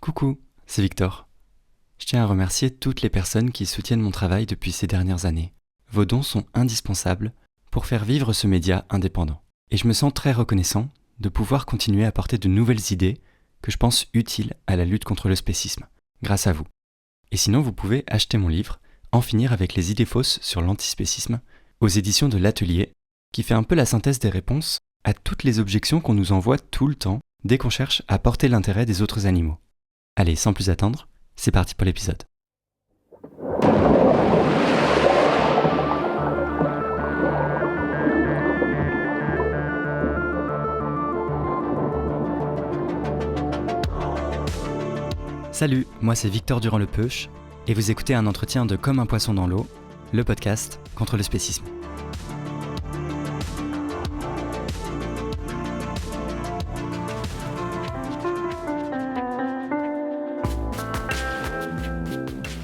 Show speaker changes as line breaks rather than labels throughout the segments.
Coucou, c'est Victor. Je tiens à remercier toutes les personnes qui soutiennent mon travail depuis ces dernières années. Vos dons sont indispensables pour faire vivre ce média indépendant. Et je me sens très reconnaissant de pouvoir continuer à apporter de nouvelles idées que je pense utiles à la lutte contre le spécisme, grâce à vous. Et sinon, vous pouvez acheter mon livre « En finir avec les idées fausses sur l'antispécisme » aux éditions de l'Atelier, qui fait un peu la synthèse des réponses à toutes les objections qu'on nous envoie tout le temps dès qu'on cherche à porter l'intérêt des autres animaux. Allez, sans plus attendre, c'est parti pour l'épisode. Salut, moi c'est Victor Durand-Lepeuch, et vous écoutez un entretien de Comme un poisson dans l'eau, le podcast contre le spécisme.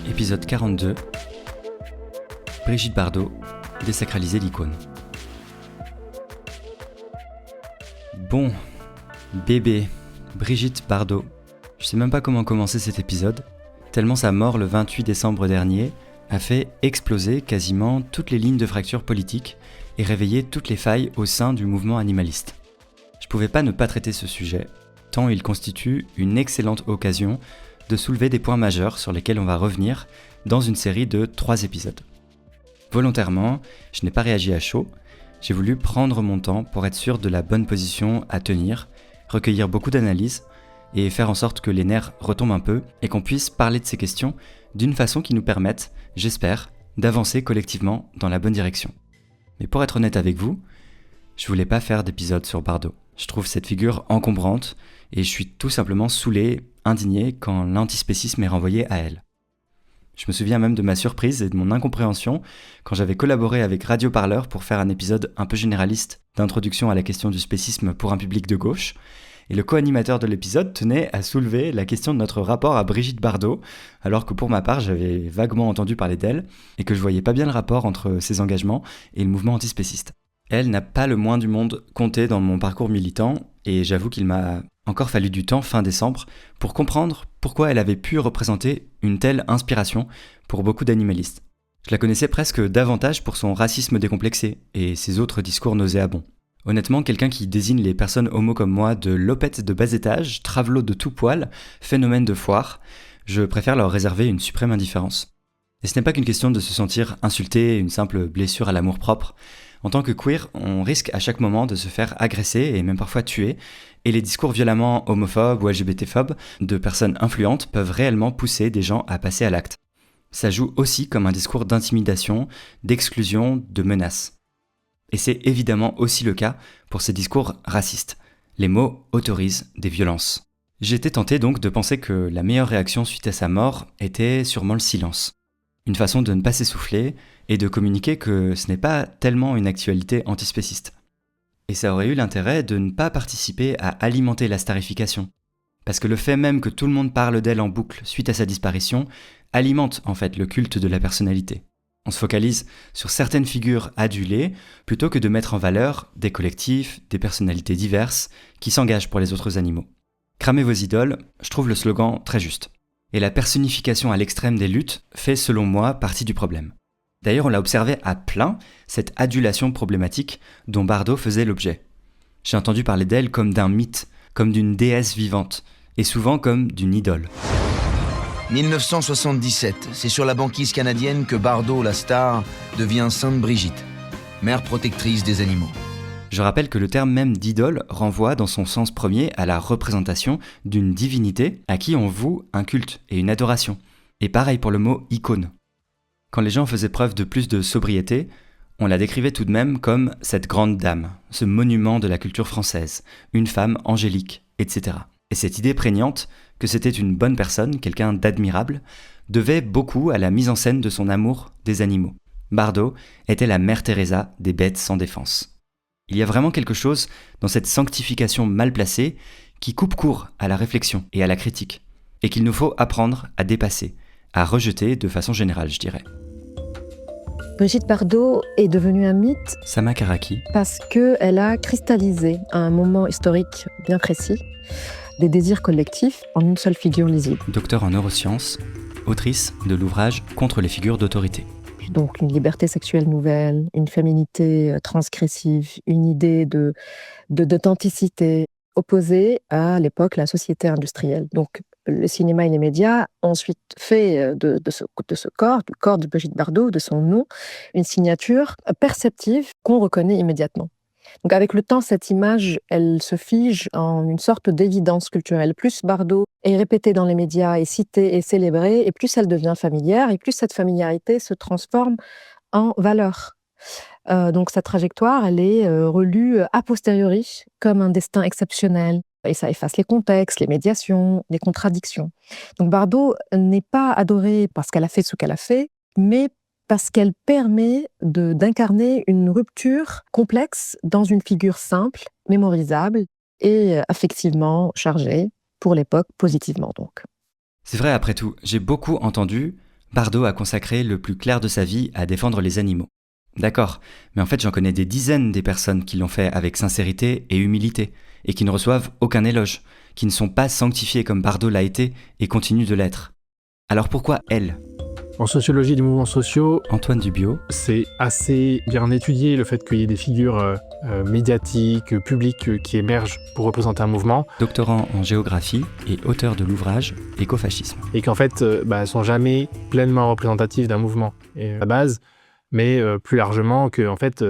Épisode 42. Brigitte Bardot, désacraliser l'icône. Bon, bébé, Brigitte Bardot. Je sais même pas comment commencer cet épisode, tellement sa mort le 28 décembre dernier a fait exploser quasiment toutes les lignes de fracture politique et réveiller toutes les failles au sein du mouvement animaliste. Je pouvais pas ne pas traiter ce sujet, tant il constitue une excellente occasion de soulever des points majeurs sur lesquels on va revenir dans une série de 3 épisodes. Volontairement, je n'ai pas réagi à chaud, j'ai voulu prendre mon temps pour être sûr de la bonne position à tenir, recueillir beaucoup d'analyses et faire en sorte que les nerfs retombent un peu et qu'on puisse parler de ces questions d'une façon qui nous permette, j'espère, d'avancer collectivement dans la bonne direction. Mais pour être honnête avec vous, je voulais pas faire d'épisode sur Bardot. Je trouve cette figure encombrante et je suis tout simplement saoulé, indigné quand l'antispécisme est renvoyé à elle. Je me souviens même de ma surprise et de mon incompréhension quand j'avais collaboré avec Radio Parleur pour faire un épisode un peu généraliste d'introduction à la question du spécisme pour un public de gauche. Et le co-animateur de l'épisode tenait à soulever la question de notre rapport à Brigitte Bardot, alors que pour ma part j'avais vaguement entendu parler d'elle et que je voyais pas bien le rapport entre ses engagements et le mouvement antispéciste. Elle n'a pas le moins du monde compté dans mon parcours militant, et j'avoue qu'il m'a encore fallu du temps fin décembre pour comprendre pourquoi elle avait pu représenter une telle inspiration pour beaucoup d'animalistes. Je la connaissais presque davantage pour son racisme décomplexé et ses autres discours nauséabonds. Honnêtement, quelqu'un qui désigne les personnes homo comme moi de lopettes de bas étage, travelots de tout poil, phénomènes de foire, je préfère leur réserver une suprême indifférence. Et ce n'est pas qu'une question de se sentir insulté, une simple blessure à l'amour-propre. En tant que queer, on risque à chaque moment de se faire agresser et même parfois tuer, et les discours violemment homophobes ou LGBT-phobes de personnes influentes peuvent réellement pousser des gens à passer à l'acte. Ça joue aussi comme un discours d'intimidation, d'exclusion, de menace. Et c'est évidemment aussi le cas pour ces discours racistes. Les mots autorisent des violences. J'étais tenté donc de penser que la meilleure réaction suite à sa mort était sûrement le silence. Une façon de ne pas s'essouffler et de communiquer que ce n'est pas tellement une actualité antispéciste. Et ça aurait eu l'intérêt de ne pas participer à alimenter la starification. Parce que le fait même que tout le monde parle d'elle en boucle suite à sa disparition alimente en fait le culte de la personnalité. On se focalise sur certaines figures adulées plutôt que de mettre en valeur des collectifs, des personnalités diverses qui s'engagent pour les autres animaux. Cramez vos idoles, je trouve le slogan très juste. Et la personnification à l'extrême des luttes fait selon moi partie du problème. D'ailleurs, on l'a observé à plein, cette adulation problématique dont Bardot faisait l'objet. J'ai entendu parler d'elle comme d'un mythe, comme d'une déesse vivante, et souvent comme d'une idole.
1977, c'est sur la banquise canadienne que Bardot, la star, devient Sainte Brigitte, mère protectrice des animaux.
Je rappelle que le terme même d'idole renvoie dans son sens premier à la représentation d'une divinité à qui on voue un culte et une adoration. Et pareil pour le mot icône. Quand les gens faisaient preuve de plus de sobriété, on la décrivait tout de même comme cette grande dame, ce monument de la culture française, une femme angélique, etc. Et cette idée prégnante que c'était une bonne personne, quelqu'un d'admirable, devait beaucoup à la mise en scène de son amour des animaux. Bardot était la mère Teresa des bêtes sans défense. Il y a vraiment quelque chose dans cette sanctification mal placée qui coupe court à la réflexion et à la critique, et qu'il nous faut apprendre à dépasser, à rejeter de façon générale, je dirais.
Brigitte Bardot est devenue un mythe
Sama Karaki.
parce qu'elle a cristallisé à un moment historique bien précis des désirs collectifs en une seule figure lisible.
Docteur en neurosciences, autrice de l'ouvrage Contre les figures d'autorité.
Donc une liberté sexuelle nouvelle, une féminité transgressive, une idée d'authenticité opposée à l'époque la société industrielle. Donc le cinéma et les médias ont ensuite fait de ce corps, du corps de Brigitte Bardot, de son nom, une signature perceptive qu'on reconnaît immédiatement. Donc avec le temps, cette image, elle se fige en une sorte d'évidence culturelle. Plus Bardot est répétée dans les médias, est citée, est célébrée, et plus elle devient familière, et plus cette familiarité se transforme en valeur. Donc sa trajectoire, elle est relue a posteriori comme un destin exceptionnel. Et ça efface les contextes, les médiations, les contradictions. Donc Bardot n'est pas adorée parce qu'elle a fait ce qu'elle a fait, mais parce qu'elle permet d'incarner une rupture complexe dans une figure simple, mémorisable et affectivement chargée, pour l'époque, positivement donc.
C'est vrai, après tout, j'ai beaucoup entendu Bardot a consacré le plus clair de sa vie à défendre les animaux. D'accord, mais en fait j'en connais des dizaines des personnes qui l'ont fait avec sincérité et humilité, et qui ne reçoivent aucun éloge, qui ne sont pas sanctifiées comme Bardot l'a été et continue de l'être. Alors pourquoi elle ?
En sociologie des mouvements sociaux,
Antoine Dubiot,
c'est assez bien étudié le fait qu'il y ait des figures médiatiques, publiques qui émergent pour représenter un mouvement.
doctorant en géographie et auteur de l'ouvrage Écofascisme.
Et qu'en fait, elles sont jamais pleinement représentatives d'un mouvement à la base, mais plus largement que en fait,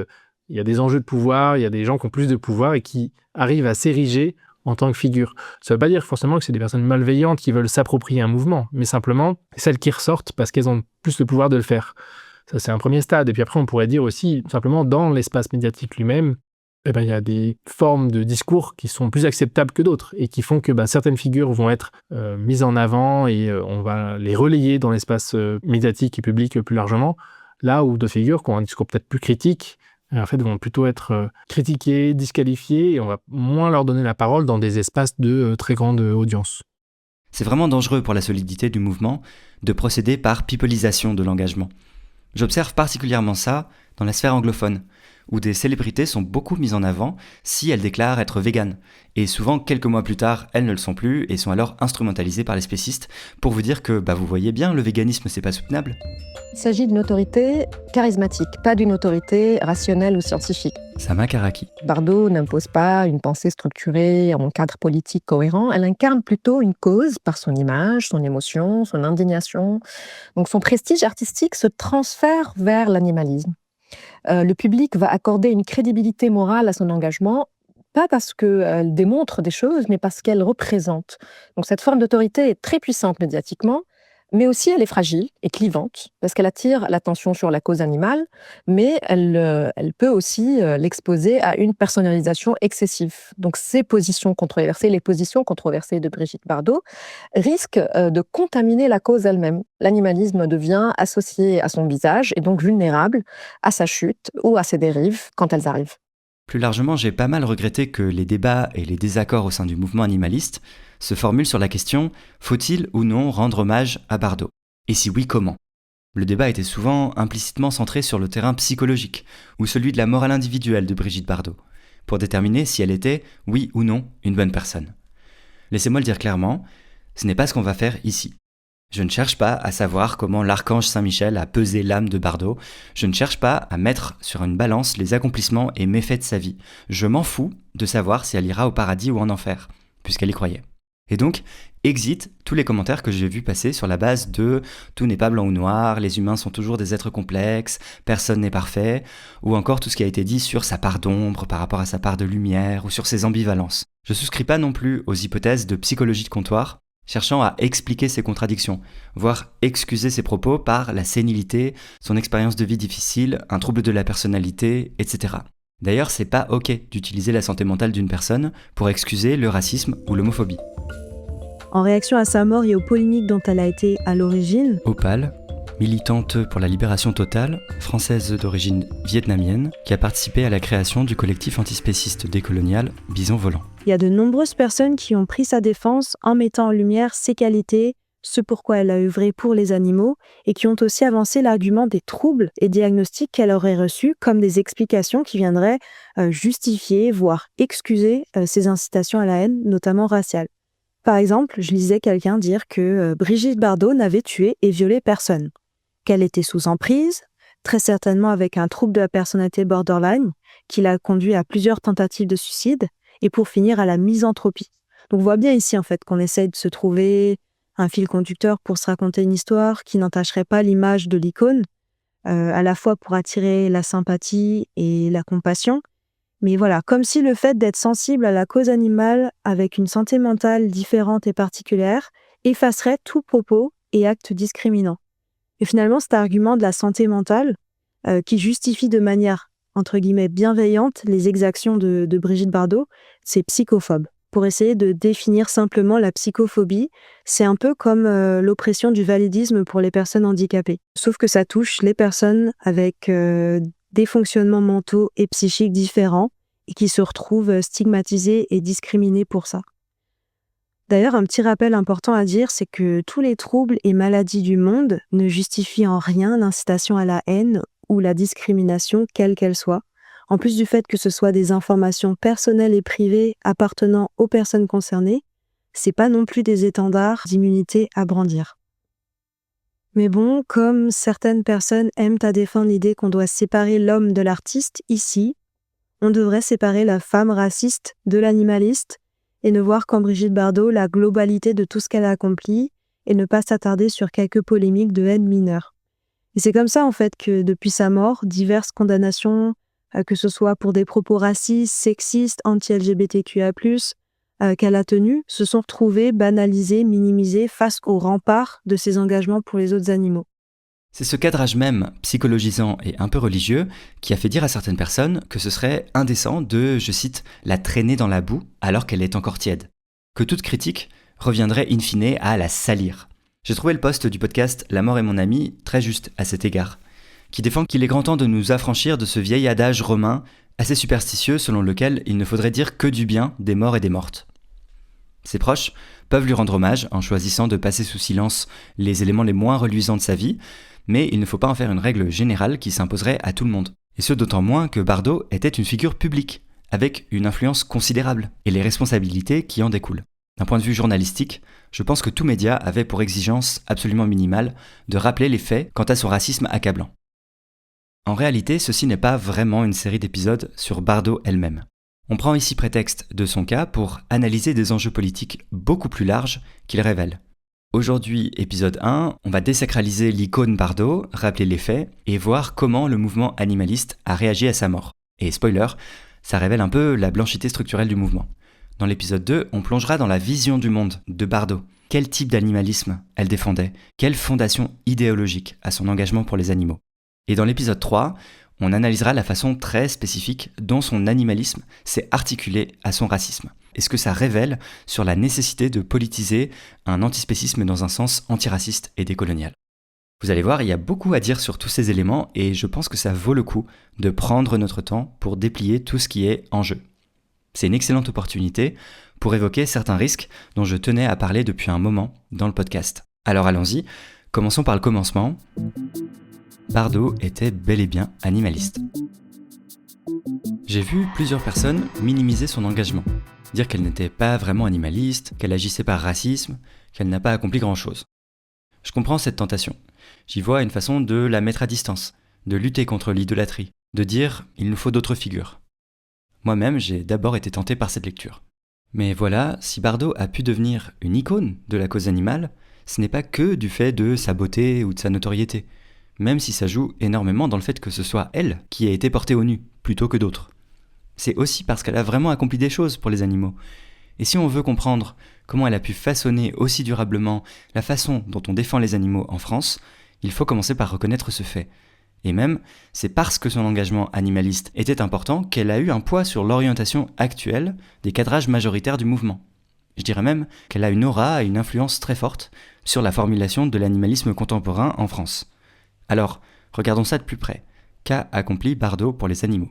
il y a des enjeux de pouvoir, il y a des gens qui ont plus de pouvoir et qui arrivent à s'ériger en tant que figure. Ça ne veut pas dire forcément que c'est des personnes malveillantes qui veulent s'approprier un mouvement, mais simplement celles qui ressortent parce qu'elles ont plus le pouvoir de le faire. Ça, c'est un premier stade. Et puis après, on pourrait dire aussi, simplement, dans l'espace médiatique lui-même, il y a des formes de discours qui sont plus acceptables que d'autres et qui font que certaines figures vont être mises en avant et on va les relayer dans l'espace médiatique et public plus largement, là où d'autres figures qui ont un discours peut-être plus critique, en fait, vont plutôt être critiquées, disqualifiées, et on va moins leur donner la parole dans des espaces de très grande audience.
C'est vraiment dangereux pour la solidité du mouvement de procéder par peopleisation de l'engagement. J'observe particulièrement ça dans la sphère anglophone, où des célébrités sont beaucoup mises en avant si elles déclarent être véganes. Et souvent, quelques mois plus tard, elles ne le sont plus et sont alors instrumentalisées par les spécistes pour vous dire que, vous voyez bien, le véganisme, c'est pas soutenable.
Il s'agit d'une autorité charismatique, pas d'une autorité rationnelle ou scientifique.
Sama Karaki.
Bardot n'impose pas une pensée structurée en cadre politique cohérent, elle incarne plutôt une cause par son image, son émotion, son indignation. Donc son prestige artistique se transfère vers l'animalisme. Le public va accorder une crédibilité morale à son engagement, pas parce qu'elle démontre des choses, mais parce qu'elle représente. Donc cette forme d'autorité est très puissante médiatiquement, mais aussi elle est fragile et clivante, parce qu'elle attire l'attention sur la cause animale, mais elle peut aussi l'exposer à une personnalisation excessive. Donc ces positions controversées, les positions controversées de Brigitte Bardot, risquent de contaminer la cause elle-même. L'animalisme devient associé à son visage et donc vulnérable à sa chute ou à ses dérives quand elles arrivent.
Plus largement, j'ai pas mal regretté que les débats et les désaccords au sein du mouvement animaliste se formulent sur la question « faut-il ou non rendre hommage à Bardot ?» Et si oui, comment ? Le débat était souvent implicitement centré sur le terrain psychologique ou celui de la morale individuelle de Brigitte Bardot, pour déterminer si elle était, oui ou non, une bonne personne. Laissez-moi le dire clairement, ce n'est pas ce qu'on va faire ici. Je ne cherche pas à savoir comment l'archange Saint-Michel a pesé l'âme de Bardot. Je ne cherche pas à mettre sur une balance les accomplissements et méfaits de sa vie. Je m'en fous de savoir si elle ira au paradis ou en enfer, puisqu'elle y croyait. Et donc, exit tous les commentaires que j'ai vus passer sur la base de « tout n'est pas blanc ou noir, les humains sont toujours des êtres complexes, personne n'est parfait », ou encore tout ce qui a été dit sur sa part d'ombre par rapport à sa part de lumière, ou sur ses ambivalences. Je souscris pas non plus aux hypothèses de psychologie de comptoir, cherchant à expliquer ses contradictions, voire excuser ses propos par la sénilité, son expérience de vie difficile, un trouble de la personnalité, etc. D'ailleurs, c'est pas ok d'utiliser la santé mentale d'une personne pour excuser le racisme ou l'homophobie.
En réaction à sa mort et aux polémiques dont elle a été à l'origine,
Opal, militante pour la libération totale, française d'origine vietnamienne, qui a participé à la création du collectif antispéciste décolonial Bison Volant.
il y a de nombreuses personnes qui ont pris sa défense en mettant en lumière ses qualités, ce pourquoi elle a œuvré pour les animaux, et qui ont aussi avancé l'argument des troubles et diagnostics qu'elle aurait reçus comme des explications qui viendraient justifier, voire excuser ces incitations à la haine, notamment raciale. Par exemple, je lisais quelqu'un dire que Brigitte Bardot n'avait tué et violé personne, qu'elle était sous emprise, très certainement avec un trouble de la personnalité borderline, qui l'a conduit à plusieurs tentatives de suicide, et pour finir à la misanthropie. Donc on voit bien ici en fait qu'on essaye de se trouver un fil conducteur pour se raconter une histoire qui n'entacherait pas l'image de l'icône, à la fois pour attirer la sympathie et la compassion. Mais voilà, comme si le fait d'être sensible à la cause animale avec une santé mentale différente et particulière effacerait tout propos et acte discriminant. Et finalement, cet argument de la santé mentale, qui justifie de manière, entre guillemets, bienveillante les exactions de Brigitte Bardot, c'est psychophobe. Pour essayer de définir simplement la psychophobie, c'est un peu comme l'oppression du validisme pour les personnes handicapées. Sauf que ça touche les personnes avec des fonctionnements mentaux et psychiques différents et qui se retrouvent stigmatisées et discriminées pour ça. D'ailleurs, un petit rappel important à dire, c'est que tous les troubles et maladies du monde ne justifient en rien l'incitation à la haine ou la discrimination, quelle qu'elle soit, en plus du fait que ce soit des informations personnelles et privées appartenant aux personnes concernées, c'est pas non plus des étendards d'immunité à brandir. Mais bon, comme certaines personnes aiment à défendre l'idée qu'on doit séparer l'homme de l'artiste, ici, on devrait séparer la femme raciste de l'animaliste et ne voir qu'en Brigitte Bardot la globalité de tout ce qu'elle a accompli et ne pas s'attarder sur quelques polémiques de haine mineure. Et c'est comme ça en fait que depuis sa mort, diverses condamnations, que ce soit pour des propos racistes, sexistes, anti-LGBTQIA+, qu'elle a tenus, se sont retrouvées banalisées, minimisées face au rempart de ses engagements pour les autres animaux.
C'est ce cadrage même, psychologisant et un peu religieux, qui a fait dire à certaines personnes que ce serait indécent de, je cite, la traîner dans la boue alors qu'elle est encore tiède. Que toute critique reviendrait in fine à la salir. J'ai trouvé le post du podcast La mort est mon ami très juste à cet égard, qui défend qu'il est grand temps de nous affranchir de ce vieil adage romain assez superstitieux selon lequel il ne faudrait dire que du bien des morts et des mortes. Ses proches peuvent lui rendre hommage en choisissant de passer sous silence les éléments les moins reluisants de sa vie, mais il ne faut pas en faire une règle générale qui s'imposerait à tout le monde. Et ce d'autant moins que Bardot était une figure publique, avec une influence considérable, et les responsabilités qui en découlent. D'un point de vue journalistique, je pense que tout média avait pour exigence absolument minimale de rappeler les faits quant à son racisme accablant. En réalité, ceci n'est pas vraiment une série d'épisodes sur Bardot elle-même. On prend ici prétexte de son cas pour analyser des enjeux politiques beaucoup plus larges qu'il révèle. Aujourd'hui, épisode 1, on va désacraliser l'icône Bardot, rappeler les faits et voir comment le mouvement animaliste a réagi à sa mort. Et spoiler, ça révèle un peu la blanchité structurelle du mouvement. Dans l'épisode 2, on plongera dans la vision du monde de Bardot. Quel type d'animalisme elle défendait? Quelle fondation idéologique à son engagement pour les animaux? Et dans l'épisode 3, on analysera la façon très spécifique dont son animalisme s'est articulé à son racisme. Et ce que ça révèle sur la nécessité de politiser un antispécisme dans un sens antiraciste et décolonial. Vous allez voir, il y a beaucoup à dire sur tous ces éléments et je pense que ça vaut le coup de prendre notre temps pour déplier tout ce qui est en jeu. C'est une excellente opportunité pour évoquer certains risques dont je tenais à parler depuis un moment dans le podcast. Alors allons-y, commençons par le commencement. Bardot était bel et bien animaliste. J'ai vu plusieurs personnes minimiser son engagement, dire qu'elle n'était pas vraiment animaliste, qu'elle agissait par racisme, qu'elle n'a pas accompli grand-chose. Je comprends cette tentation. J'y vois une façon de la mettre à distance, de lutter contre l'idolâtrie, de dire « il nous faut d'autres figures ». Moi-même, j'ai d'abord été tenté par cette lecture. Mais voilà, si Bardot a pu devenir une icône de la cause animale, ce n'est pas que du fait de sa beauté ou de sa notoriété, même si ça joue énormément dans le fait que ce soit elle qui a été portée au nu, plutôt que d'autres. C'est aussi parce qu'elle a vraiment accompli des choses pour les animaux. Et si on veut comprendre comment elle a pu façonner aussi durablement la façon dont on défend les animaux en France, il faut commencer par reconnaître ce fait. Et même, c'est parce que son engagement animaliste était important qu'elle a eu un poids sur l'orientation actuelle des cadrages majoritaires du mouvement. Je dirais même qu'elle a une aura et une influence très forte sur la formulation de l'animalisme contemporain en France. Alors, regardons ça de plus près. Qu'a accompli Bardot pour les animaux?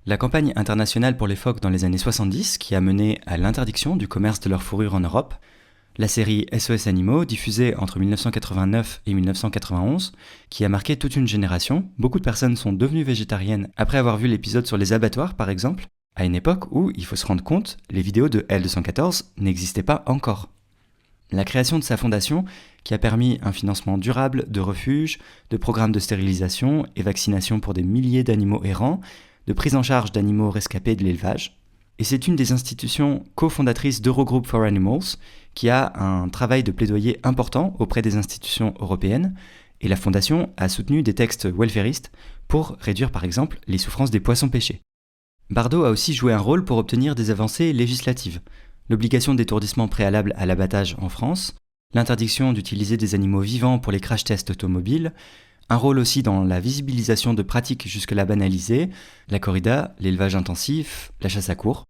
La campagne internationale pour les phoques dans les années 70, qui a mené à l'interdiction du commerce de leur fourrure en Europe, la série SOS Animaux, diffusée entre 1989 et 1991, qui a marqué toute une génération. Beaucoup de personnes sont devenues végétariennes après avoir vu l'épisode sur les abattoirs, par exemple, à une époque où, il faut se rendre compte, les vidéos de L214 n'existaient pas encore. La création de sa fondation, qui a permis un financement durable de refuges, de programmes de stérilisation et vaccination pour des milliers d'animaux errants, de prise en charge d'animaux rescapés de l'élevage. Et c'est une des institutions cofondatrices d'Eurogroup for Animals, qui a un travail de plaidoyer important auprès des institutions européennes, et la fondation a soutenu des textes welfaristes pour réduire par exemple les souffrances des poissons pêchés. Bardot a aussi joué un rôle pour obtenir des avancées législatives. L'obligation d'étourdissement préalable à l'abattage en France, l'interdiction d'utiliser des animaux vivants pour les crash tests automobiles, un rôle aussi dans la visibilisation de pratiques jusque-là banalisées, la corrida, l'élevage intensif, la chasse à courre.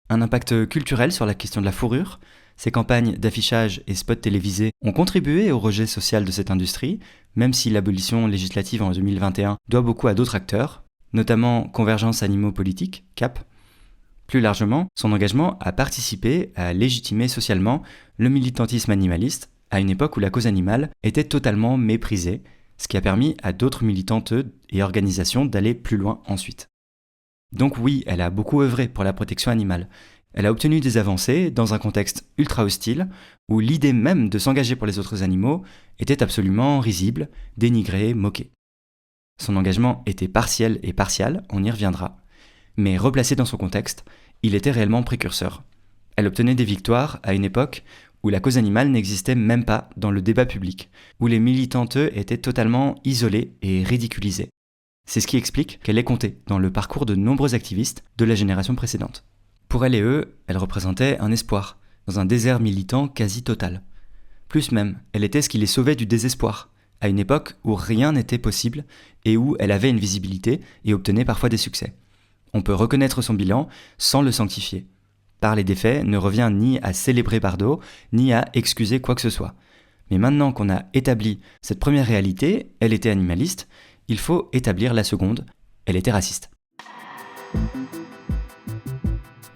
Un impact culturel sur la question de la fourrure. Ces campagnes d'affichage et spots télévisés ont contribué au rejet social de cette industrie, même si l'abolition législative en 2021 doit beaucoup à d'autres acteurs, notamment Convergence Animaux Politiques, CAP. Plus largement, son engagement a participé à légitimer socialement le militantisme animaliste à une époque où la cause animale était totalement méprisée, ce qui a permis à d'autres militantes et organisations d'aller plus loin ensuite. Donc oui, elle a beaucoup œuvré pour la protection animale. Elle a obtenu des avancées dans un contexte ultra hostile, où l'idée même de s'engager pour les autres animaux était absolument risible, dénigrée, moquée. Son engagement était partiel et partial, on y reviendra, mais replacé dans son contexte, il était réellement précurseur. Elle obtenait des victoires à une époque où la cause animale n'existait même pas dans le débat public, où les militantes étaient totalement isolées et ridiculisées. C'est ce qui explique qu'elle est comptée dans le parcours de nombreux activistes de la génération précédente. Pour elle et eux, elle représentait un espoir, dans un désert militant quasi total. Plus même, elle était ce qui les sauvait du désespoir, à une époque où rien n'était possible et où elle avait une visibilité et obtenait parfois des succès. On peut reconnaître son bilan sans le sanctifier. Parler des faits ne revient ni à célébrer Bardot, ni à excuser quoi que ce soit. Mais maintenant qu'on a établi cette première réalité, elle était animaliste, il faut établir la seconde, elle était raciste.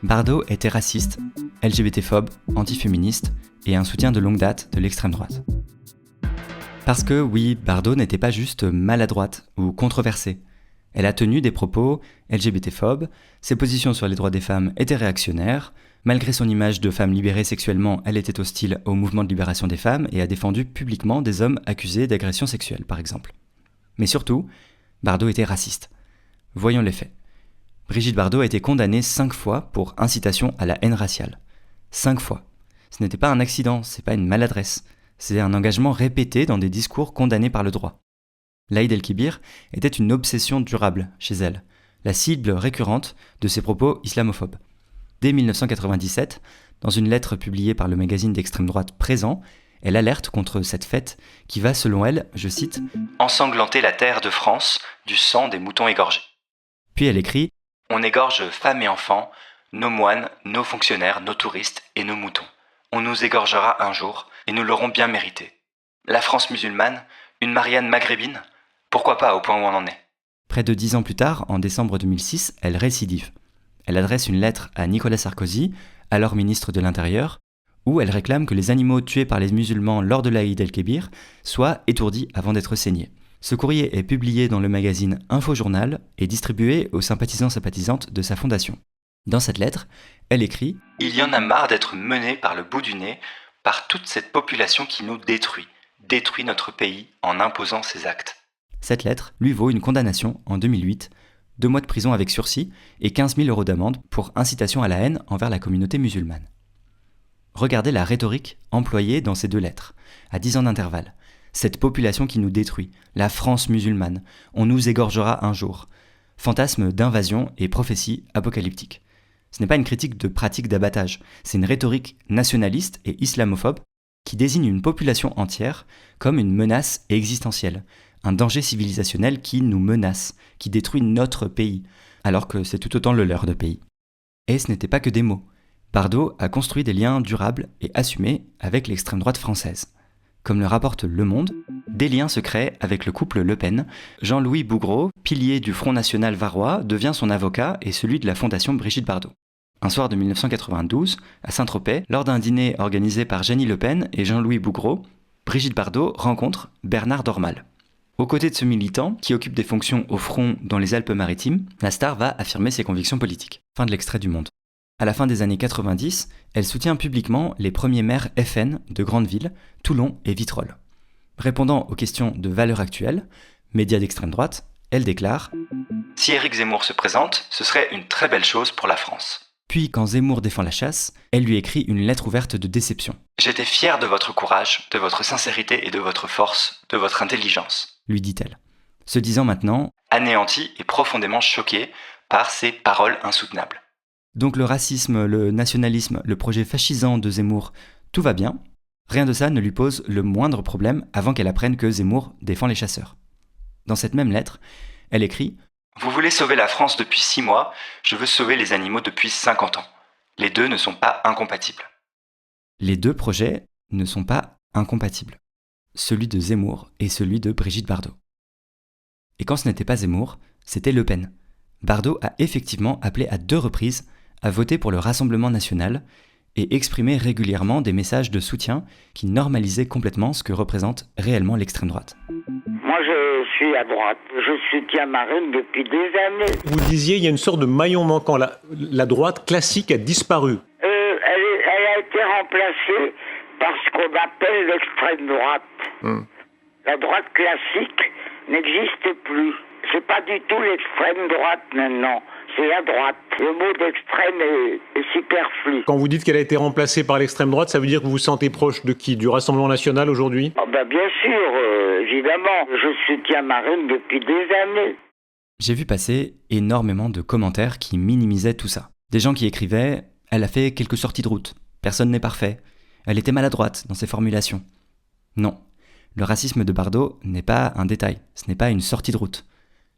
Bardot était raciste, LGBT-phobe, antiféministe et un soutien de longue date de l'extrême droite. Parce que oui, Bardot n'était pas juste maladroite ou controversée. Elle a tenu des propos LGBT-phobes, ses positions sur les droits des femmes étaient réactionnaires, malgré son image de femme libérée sexuellement, elle était hostile au mouvement de libération des femmes et a défendu publiquement des hommes accusés d'agression sexuelle, par exemple. Mais surtout, Bardot était raciste. Voyons les faits. Brigitte Bardot a été condamnée 5 fois pour incitation à la haine raciale. 5 fois. Ce n'était pas un accident, c'est pas une maladresse. C'est un engagement répété dans des discours condamnés par le droit. Laïd El-Kibir était une obsession durable chez elle, la cible récurrente de ses propos islamophobes. Dès 1997, dans une lettre publiée par le magazine d'extrême droite Présent, elle alerte contre cette fête qui va, selon elle, je cite, « ensanglanter la terre de France du sang des moutons égorgés ». Puis elle écrit « On égorge femmes et enfants, nos moines, nos fonctionnaires, nos touristes et nos moutons. On nous égorgera un jour et nous l'aurons bien mérité. La France musulmane, une Marianne maghrébine, pourquoi pas au point où on en est ?» Près de 10 ans plus tard, en décembre 2006, elle récidive. Elle adresse une lettre à Nicolas Sarkozy, alors ministre de l'Intérieur, où elle réclame que les animaux tués par les musulmans lors de l'Aïd el-Kébir soient étourdis avant d'être saignés. Ce courrier est publié dans le magazine Infojournal et distribué aux sympathisants-sympathisantes de sa fondation. Dans cette lettre, elle écrit « Il y en a marre d'être mené par le bout du nez par toute cette population qui nous détruit notre pays en imposant ses actes. » Cette lettre lui vaut une condamnation en 2008, 2 mois de prison avec sursis et 15 000 € d'amende pour incitation à la haine envers la communauté musulmane. Regardez la rhétorique employée dans ces 2 lettres, à 10 ans d'intervalle. Cette population qui nous détruit, la France musulmane, on nous égorgera un jour. Fantasme d'invasion et prophétie apocalyptique. Ce n'est pas une critique de pratique d'abattage, c'est une rhétorique nationaliste et islamophobe qui désigne une population entière comme une menace existentielle, un danger civilisationnel qui nous menace, qui détruit notre pays, alors que c'est tout autant le leur de pays. Et ce n'était pas que des mots. Bardot a construit des liens durables et assumés avec l'extrême droite française. Comme le rapporte Le Monde, des liens se créent avec le couple Le Pen. Jean-Louis Bougreau, pilier du Front National varois, devient son avocat et celui de la fondation Brigitte Bardot. Un soir de 1992, à Saint-Tropez, lors d'un dîner organisé par Jeannie Le Pen et Jean-Louis Bougreau, Brigitte Bardot rencontre Bernard Dormal. Aux côtés de ce militant, qui occupe des fonctions au front dans les Alpes-Maritimes, la star va affirmer ses convictions politiques. Fin de l'extrait du Monde. À la fin des années 90, elle soutient publiquement les premiers maires FN de grandes villes, Toulon et Vitrolles. Répondant aux questions de valeurs actuelles, médias d'extrême droite, elle déclare « Si Éric Zemmour se présente, ce serait une très belle chose pour la France. » Puis, quand Zemmour défend la chasse, elle lui écrit une lettre ouverte de déception. « J'étais fière de votre courage, de votre sincérité et de votre force, de votre intelligence, » lui dit-elle. Se disant maintenant anéantie et profondément choquée par ces paroles insoutenables. Donc le racisme, le nationalisme, le projet fascisant de Zemmour, tout va bien. Rien de ça ne lui pose le moindre problème avant qu'elle apprenne que Zemmour défend les chasseurs. Dans cette même lettre, elle écrit « Vous voulez sauver la France depuis 6 mois, je veux sauver les animaux depuis 50 ans. Les deux ne sont pas incompatibles. » Les deux projets ne sont pas incompatibles. Celui de Zemmour et celui de Brigitte Bardot. Et quand ce n'était pas Zemmour, c'était Le Pen. Bardot a effectivement appelé à 2 reprises à voter pour le Rassemblement national et exprimé régulièrement des messages de soutien qui normalisaient complètement ce que représente réellement l'extrême droite.
Moi, je suis à droite. Je soutiens Marine depuis des années.
Vous disiez, il y a une sorte de maillon manquant. La droite classique a disparu.
Elle a été remplacée par ce qu'on appelle l'extrême droite. La droite classique n'existe plus. C'est pas du tout l'extrême droite maintenant. C'est la droite. Le mot d'extrême est superflu.
Quand vous dites qu'elle a été remplacée par l'extrême droite, ça veut dire que vous vous sentez proche de qui? Du Rassemblement national aujourd'hui?
Bien sûr, évidemment. Je soutiens Marine depuis des années.
J'ai vu passer énormément de commentaires qui minimisaient tout ça. Des gens qui écrivaient « Elle a fait quelques sorties de route. Personne n'est parfait. Elle était maladroite dans ses formulations. » Non. Le racisme de Bardot n'est pas un détail. Ce n'est pas une sortie de route.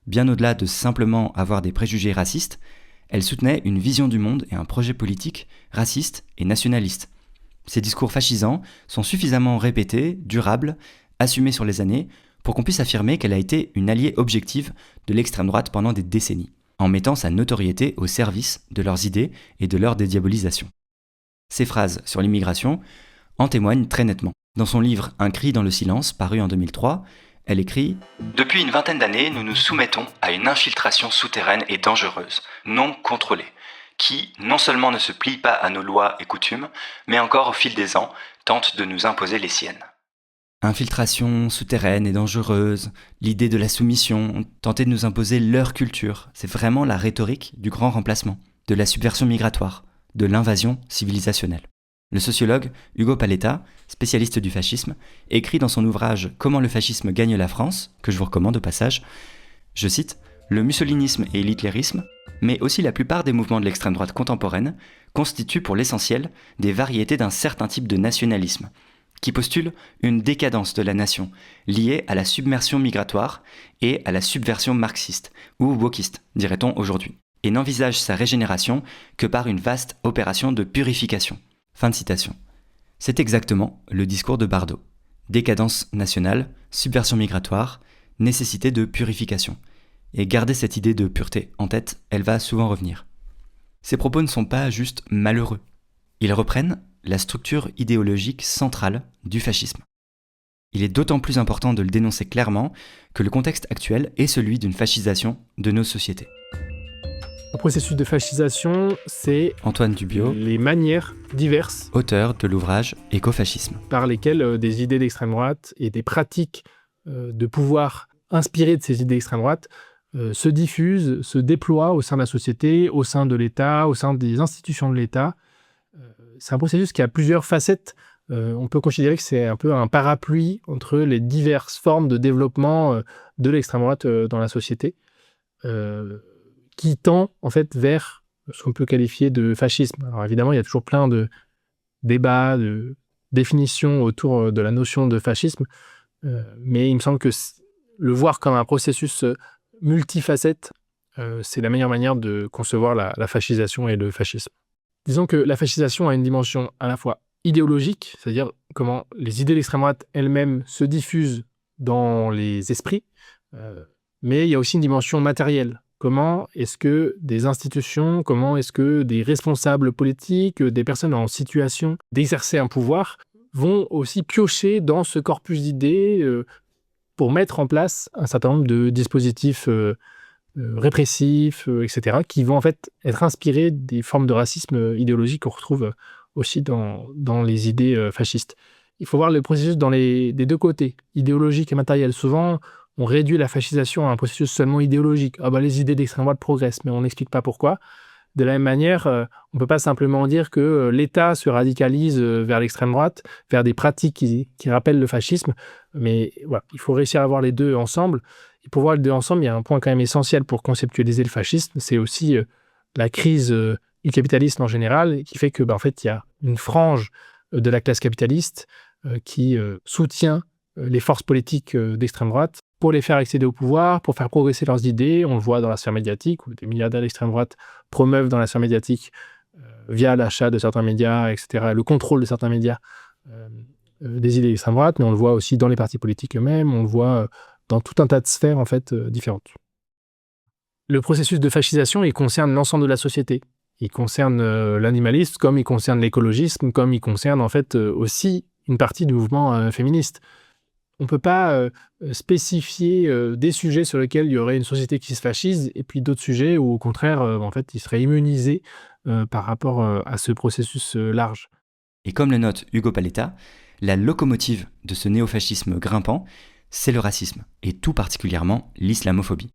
Bien au-delà de simplement avoir des préjugés racistes, elle soutenait une vision du monde et un projet politique raciste et nationaliste. Ces discours fascisants sont suffisamment répétés, durables, assumés sur les années, pour qu'on puisse affirmer qu'elle a été une alliée objective de l'extrême droite pendant des décennies, en mettant sa notoriété au service de leurs idées et de leur dédiabolisation. Ces phrases sur l'immigration en témoignent très nettement. Dans son livre « Un cri dans le silence », paru en 2003, elle écrit « Depuis une vingtaine d'années, nous nous soumettons à une infiltration souterraine et dangereuse, non contrôlée, qui non seulement ne se plie pas à nos lois et coutumes, mais encore au fil des ans, tente de nous imposer les siennes. » Infiltration souterraine et dangereuse, l'idée de la soumission, tenter de nous imposer leur culture, c'est vraiment la rhétorique du grand remplacement, de la subversion migratoire, de l'invasion civilisationnelle. Le sociologue Hugo Paletta, spécialiste du fascisme, écrit dans son ouvrage « Comment le fascisme gagne la France », que je vous recommande au passage, je cite « Le mussolinisme et l'hitlérisme, mais aussi la plupart des mouvements de l'extrême droite contemporaine, constituent pour l'essentiel des variétés d'un certain type de nationalisme, qui postule une décadence de la nation, liée à la submersion migratoire et à la subversion marxiste, ou wokiste, dirait-on aujourd'hui, et n'envisage sa régénération que par une vaste opération de purification. » Fin de citation. C'est exactement le discours de Bardot. Décadence nationale, subversion migratoire, nécessité de purification. Et garder cette idée de pureté en tête, elle va souvent revenir. Ces propos ne sont pas juste malheureux. Ils reprennent la structure idéologique centrale du fascisme. Il est d'autant plus important de le dénoncer clairement que le contexte actuel est celui d'une fascisation de nos sociétés.
Le processus de fascisation, c'est
Antoine Dubiot,
les manières diverses,
auteur de l'ouvrage Écofascisme,
par lesquelles des idées d'extrême droite et des pratiques de pouvoir inspirées de ces idées d'extrême droite se diffusent, se déploient au sein de la société, au sein de l'État, au sein des institutions de l'État. C'est un processus qui a plusieurs facettes. On peut considérer que c'est un peu un parapluie entre les diverses formes de développement de l'extrême droite dans la société, qui tend en fait vers ce qu'on peut qualifier de fascisme. Alors évidemment, il y a toujours plein de débats, de définitions autour de la notion de fascisme, mais il me semble que le voir comme un processus multifacette, c'est la meilleure manière de concevoir la fascisation et le fascisme. Disons que la fascisation a une dimension à la fois idéologique, c'est-à-dire comment les idées d'extrême droite elles-mêmes se diffusent dans les esprits, mais il y a aussi une dimension matérielle. Comment est-ce que des institutions, comment est-ce que des responsables politiques, des personnes en situation d'exercer un pouvoir vont aussi piocher dans ce corpus d'idées pour mettre en place un certain nombre de dispositifs répressifs, etc., qui vont en fait être inspirés des formes de racisme idéologique qu'on retrouve aussi dans les idées fascistes. Il faut voir le processus des deux côtés, idéologique et matériel. Souvent, on réduit la fascisation à un processus seulement idéologique. Ah bah, les idées d'extrême droite progressent, mais on n'explique pas pourquoi. De la même manière, on ne peut pas simplement dire que l'État se radicalise vers l'extrême droite, vers des pratiques qui rappellent le fascisme, mais voilà, il faut réussir à voir les deux ensemble. Et pour voir les deux ensemble, il y a un point quand même essentiel pour conceptualiser le fascisme, c'est aussi la crise du capitalisme en général, qui fait que, en fait, il y a une frange de la classe capitaliste qui soutient les forces politiques d'extrême droite pour les faire accéder au pouvoir, pour faire progresser leurs idées. On le voit dans la sphère médiatique, où des milliardaires d'extrême droite promeuvent dans la sphère médiatique, via l'achat de certains médias, etc., le contrôle de certains médias, des idées d'extrême droite, mais on le voit aussi dans les partis politiques eux-mêmes, on le voit dans tout un tas de sphères en fait, différentes. Le processus de fascisation, il concerne l'ensemble de la société. Il concerne l'animalisme, comme il concerne l'écologisme, comme il concerne en fait aussi une partie du mouvement féministe. On ne peut pas spécifier des sujets sur lesquels il y aurait une société qui se fascise et puis d'autres sujets où, au contraire, en fait, ils seraient immunisés par rapport à ce processus large.
Et comme le note Hugo Paletta, la locomotive de ce néofascisme grimpant, c'est le racisme, et tout particulièrement l'islamophobie.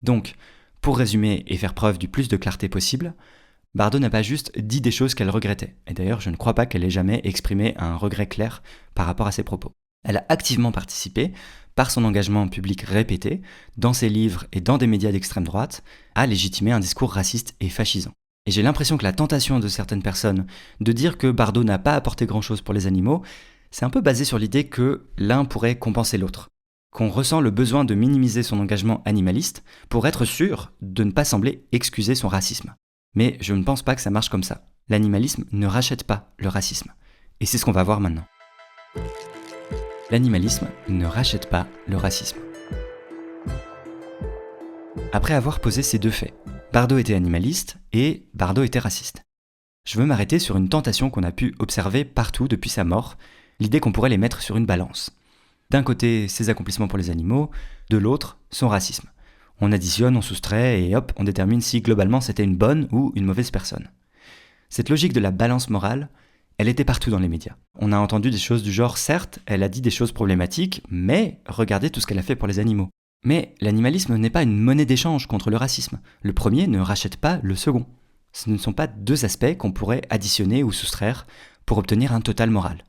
Donc, pour résumer et faire preuve du plus de clarté possible, Bardot n'a pas juste dit des choses qu'elle regrettait, et d'ailleurs je ne crois pas qu'elle ait jamais exprimé un regret clair par rapport à ses propos. Elle a activement participé, par son engagement public répété, dans ses livres et dans des médias d'extrême droite, à légitimer un discours raciste et fascisant. Et j'ai l'impression que la tentation de certaines personnes de dire que Bardot n'a pas apporté grand-chose pour les animaux, c'est un peu basé sur l'idée que l'un pourrait compenser l'autre. Qu'on ressent le besoin de minimiser son engagement animaliste pour être sûr de ne pas sembler excuser son racisme. Mais je ne pense pas que ça marche comme ça. L'animalisme ne rachète pas le racisme. Et c'est ce qu'on va voir maintenant. L'animalisme ne rachète pas le racisme. Après avoir posé ces deux faits, Bardot était animaliste et Bardot était raciste. Je veux m'arrêter sur une tentation qu'on a pu observer partout depuis sa mort, l'idée qu'on pourrait les mettre sur une balance. D'un côté, ses accomplissements pour les animaux, de l'autre, son racisme. On additionne, on soustrait et hop, on détermine si globalement c'était une bonne ou une mauvaise personne. Cette logique de la balance morale, elle était partout dans les médias. On a entendu des choses du genre, certes, elle a dit des choses problématiques, mais regardez tout ce qu'elle a fait pour les animaux. Mais l'animalisme n'est pas une monnaie d'échange contre le racisme. Le premier ne rachète pas le second. Ce ne sont pas deux aspects qu'on pourrait additionner ou soustraire pour obtenir un total moral.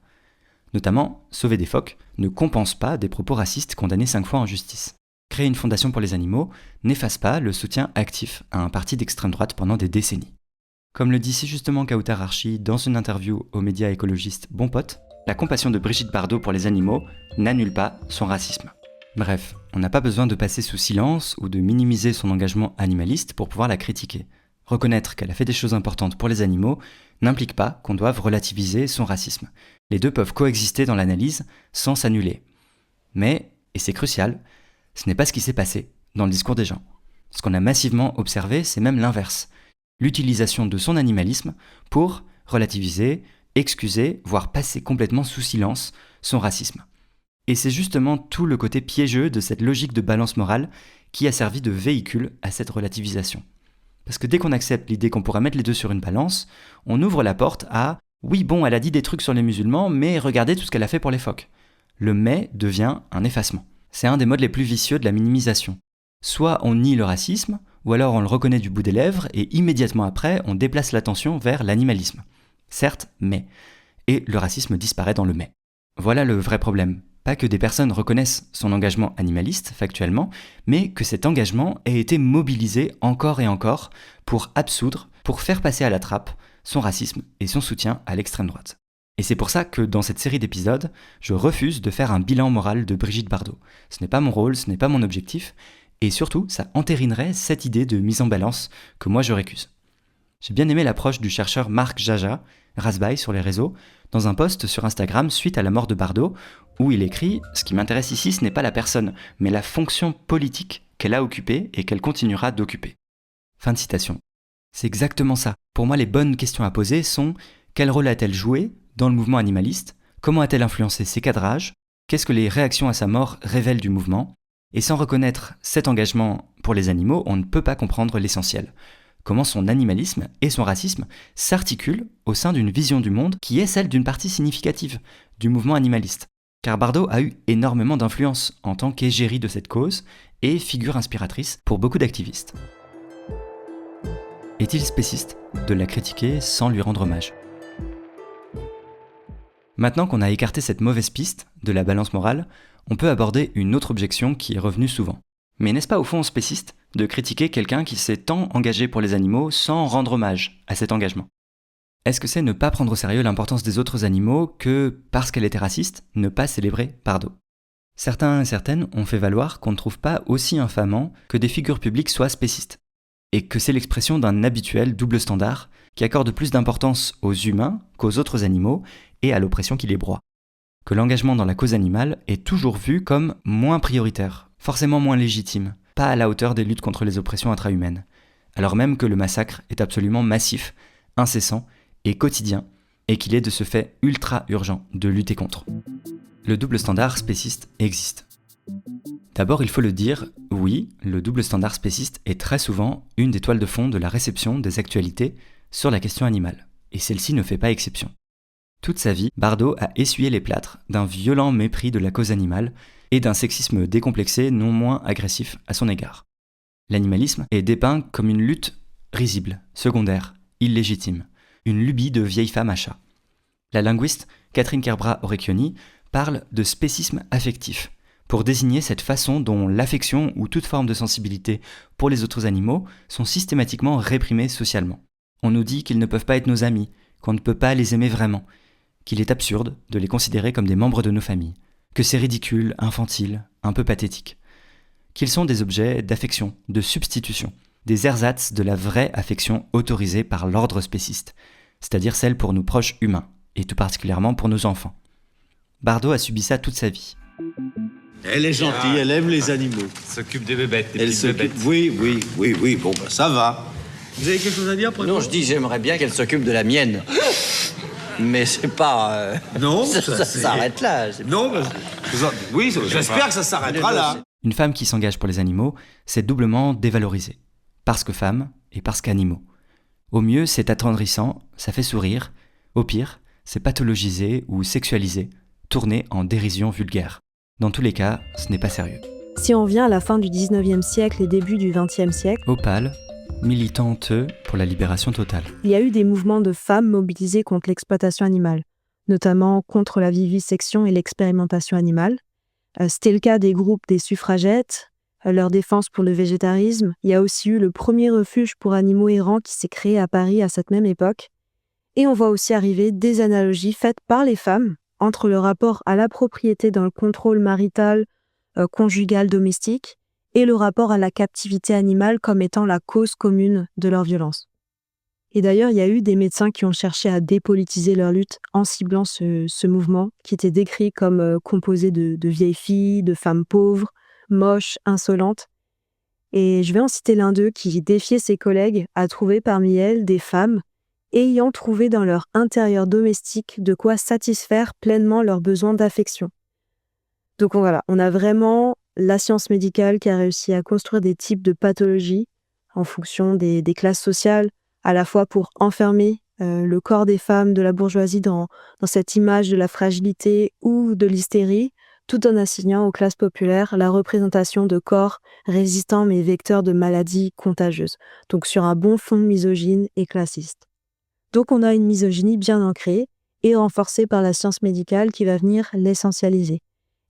Notamment, sauver des phoques ne compense pas des propos racistes condamnés 5 fois en justice. Créer une fondation pour les animaux n'efface pas le soutien actif à un parti d'extrême droite pendant des décennies. Comme le dit si justement Kautar Archi dans une interview aux médias écologistes Bon Pote, la compassion de Brigitte Bardot pour les animaux n'annule pas son racisme. Bref, on n'a pas besoin de passer sous silence ou de minimiser son engagement animaliste pour pouvoir la critiquer. Reconnaître qu'elle a fait des choses importantes pour les animaux n'implique pas qu'on doive relativiser son racisme. Les deux peuvent coexister dans l'analyse sans s'annuler. Mais, et c'est crucial, ce n'est pas ce qui s'est passé dans le discours des gens. Ce qu'on a massivement observé, c'est même l'inverse. L'utilisation de son animalisme pour relativiser, excuser, voire passer complètement sous silence son racisme. Et c'est justement tout le côté piégeux de cette logique de balance morale qui a servi de véhicule à cette relativisation. Parce que dès qu'on accepte l'idée qu'on pourra mettre les deux sur une balance, on ouvre la porte à « oui bon, elle a dit des trucs sur les musulmans, mais regardez tout ce qu'elle a fait pour les phoques ». Le « mais » devient un effacement. C'est un des modes les plus vicieux de la minimisation. Soit on nie le racisme, ou alors on le reconnaît du bout des lèvres, et immédiatement après, on déplace l'attention vers l'animalisme. Certes, mais. Et le racisme disparaît dans le mais. Voilà le vrai problème. Pas que des personnes reconnaissent son engagement animaliste, factuellement, mais que cet engagement ait été mobilisé encore et encore pour absoudre, pour faire passer à la trappe son racisme et son soutien à l'extrême droite. Et c'est pour ça que dans cette série d'épisodes, je refuse de faire un bilan moral de Brigitte Bardot. Ce n'est pas mon rôle, ce n'est pas mon objectif, et surtout, ça entérinerait cette idée de mise en balance que moi je récuse. J'ai bien aimé l'approche du chercheur Marc Jaja, Rasbaï sur les réseaux, dans un post sur Instagram suite à la mort de Bardot, où il écrit « Ce qui m'intéresse ici, ce n'est pas la personne, mais la fonction politique qu'elle a occupée et qu'elle continuera d'occuper. » Fin de citation. C'est exactement ça. Pour moi, les bonnes questions à poser sont « Quel rôle a-t-elle joué dans le mouvement animaliste ? Comment a-t-elle influencé ses cadrages ? Qu'est-ce que les réactions à sa mort révèlent du mouvement ? Et sans reconnaître cet engagement pour les animaux, on ne peut pas comprendre l'essentiel. Comment son animalisme et son racisme s'articulent au sein d'une vision du monde qui est celle d'une partie significative du mouvement animaliste. Car Bardot a eu énormément d'influence en tant qu'égérie de cette cause et figure inspiratrice pour beaucoup d'activistes. Est-il spéciste de la critiquer sans lui rendre hommage ? Maintenant qu'on a écarté cette mauvaise piste de la balance morale, on peut aborder une autre objection qui est revenue souvent. Mais n'est-ce pas au fond spéciste de critiquer quelqu'un qui s'est tant engagé pour les animaux sans rendre hommage à cet engagement ? Est-ce que c'est ne pas prendre au sérieux l'importance des autres animaux que, parce qu'elle était raciste, ne pas célébrer Bardot ? Certains et certaines ont fait valoir qu'on ne trouve pas aussi infamant que des figures publiques soient spécistes, et que c'est l'expression d'un habituel double standard qui accorde plus d'importance aux humains qu'aux autres animaux et à l'oppression qui les broie. Que l'engagement dans la cause animale est toujours vu comme moins prioritaire, forcément moins légitime, pas à la hauteur des luttes contre les oppressions intra-humaines, alors même que le massacre est absolument massif, incessant et quotidien, et qu'il est de ce fait ultra urgent de lutter contre. Le double standard spéciste existe. D'abord, il faut le dire, oui, le double standard spéciste est très souvent une des toiles de fond de la réception des actualités sur la question animale, et celle-ci ne fait pas exception. Toute sa vie, Bardot a essuyé les plâtres d'un violent mépris de la cause animale et d'un sexisme décomplexé non moins agressif à son égard. L'animalisme est dépeint comme une lutte risible, secondaire, illégitime, une lubie de vieille femme à chat. La linguiste Catherine Kerbrat-Orecchioni parle de spécisme affectif, pour désigner cette façon dont l'affection ou toute forme de sensibilité pour les autres animaux sont systématiquement réprimées socialement. On nous dit qu'ils ne peuvent pas être nos amis, qu'on ne peut pas les aimer vraiment, qu'il est absurde de les considérer comme des membres de nos familles, que c'est ridicule, infantile, un peu pathétique, qu'ils sont des objets d'affection, de substitution, des ersatz de la vraie affection autorisée par l'ordre spéciste, c'est-à-dire celle pour nos proches humains, et tout particulièrement pour nos enfants. Bardot a subi ça toute sa vie.
Elle est gentille, elle aime les animaux.
S'occupe des bébêtes, des
Elle
petites
s'occupe.
bébêtes.
Oui, bon, ben, ça va.
Vous avez quelque chose à dire,
Non, je dis j'aimerais bien qu'elle s'occupe de la mienne. Mais c'est pas...
Non,
ça s'arrête là.
Non, oui, j'espère que ça s'arrêtera là.
Une femme qui s'engage pour les animaux, c'est doublement dévalorisé. Parce que femme et parce qu'animaux. Au mieux, c'est attendrissant, ça fait sourire. Au pire, c'est pathologisé ou sexualisé, tourné en dérision vulgaire. Dans tous les cas, ce n'est pas sérieux.
Si on vient à la fin du 19e siècle et début du 20e siècle,
Opale, militante pour la libération totale.
il y a eu des mouvements de femmes mobilisées contre l'exploitation animale, notamment contre la vivisection et l'expérimentation animale. C'était le cas des groupes des suffragettes, leur défense pour le végétarisme. Il y a aussi eu le premier refuge pour animaux errants qui s'est créé à Paris à cette même époque. Et on voit aussi arriver des analogies faites par les femmes entre le rapport à la propriété dans le contrôle marital, conjugal, domestique, et le rapport à la captivité animale comme étant la cause commune de leur violence. Et d'ailleurs, il y a eu des médecins qui ont cherché à dépolitiser leur lutte en ciblant ce mouvement qui était décrit comme composé de vieilles filles, de femmes pauvres, moches, insolentes. Et je vais en citer l'un d'eux qui défiait ses collègues à trouver parmi elles des femmes ayant trouvé dans leur intérieur domestique de quoi satisfaire pleinement leurs besoins d'affection. Donc voilà, on a vraiment la science médicale qui a réussi à construire des types de pathologies en fonction des classes sociales, à la fois pour enfermer le corps des femmes de la bourgeoisie dans cette image de la fragilité ou de l'hystérie, tout en assignant aux classes populaires la représentation de corps résistants mais vecteurs de maladies contagieuses, donc sur un bon fond misogyne et classiste. Donc on a une misogynie bien ancrée et renforcée par la science médicale qui va venir l'essentialiser.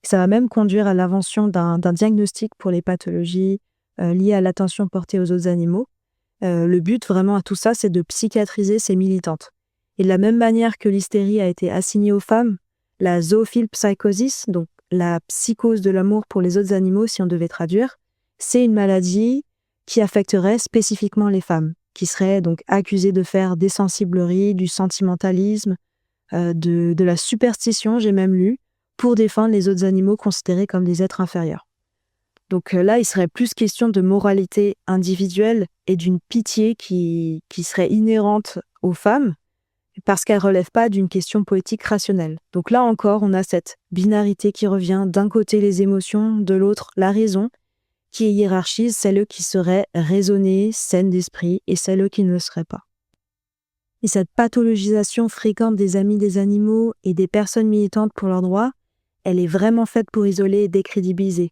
Ça va même conduire à l'invention d'un diagnostic pour les pathologies liées à l'attention portée aux autres animaux. Le but vraiment à tout ça, c'est de psychiatriser ces militantes. Et de la même manière que l'hystérie a été assignée aux femmes, la zoophile psychosis, donc la psychose de l'amour pour les autres animaux si on devait traduire, c'est une maladie qui affecterait spécifiquement les femmes, qui seraient donc accusées de faire des sensibleries, du sentimentalisme, de la superstition, j'ai même lu, pour défendre les autres animaux considérés comme des êtres inférieurs. Donc là, il serait plus question de moralité individuelle et d'une pitié qui serait inhérente aux femmes, parce qu'elle ne relève pas d'une question poétique rationnelle. Donc là encore, on a cette binarité qui revient, d'un côté les émotions, de l'autre la raison, qui hiérarchise celles qui seraient raisonnées, saines d'esprit, et celles qui ne le seraient pas. Et cette pathologisation fréquente des amis des animaux et des personnes militantes pour leurs droits, elle est vraiment faite pour isoler et décrédibiliser.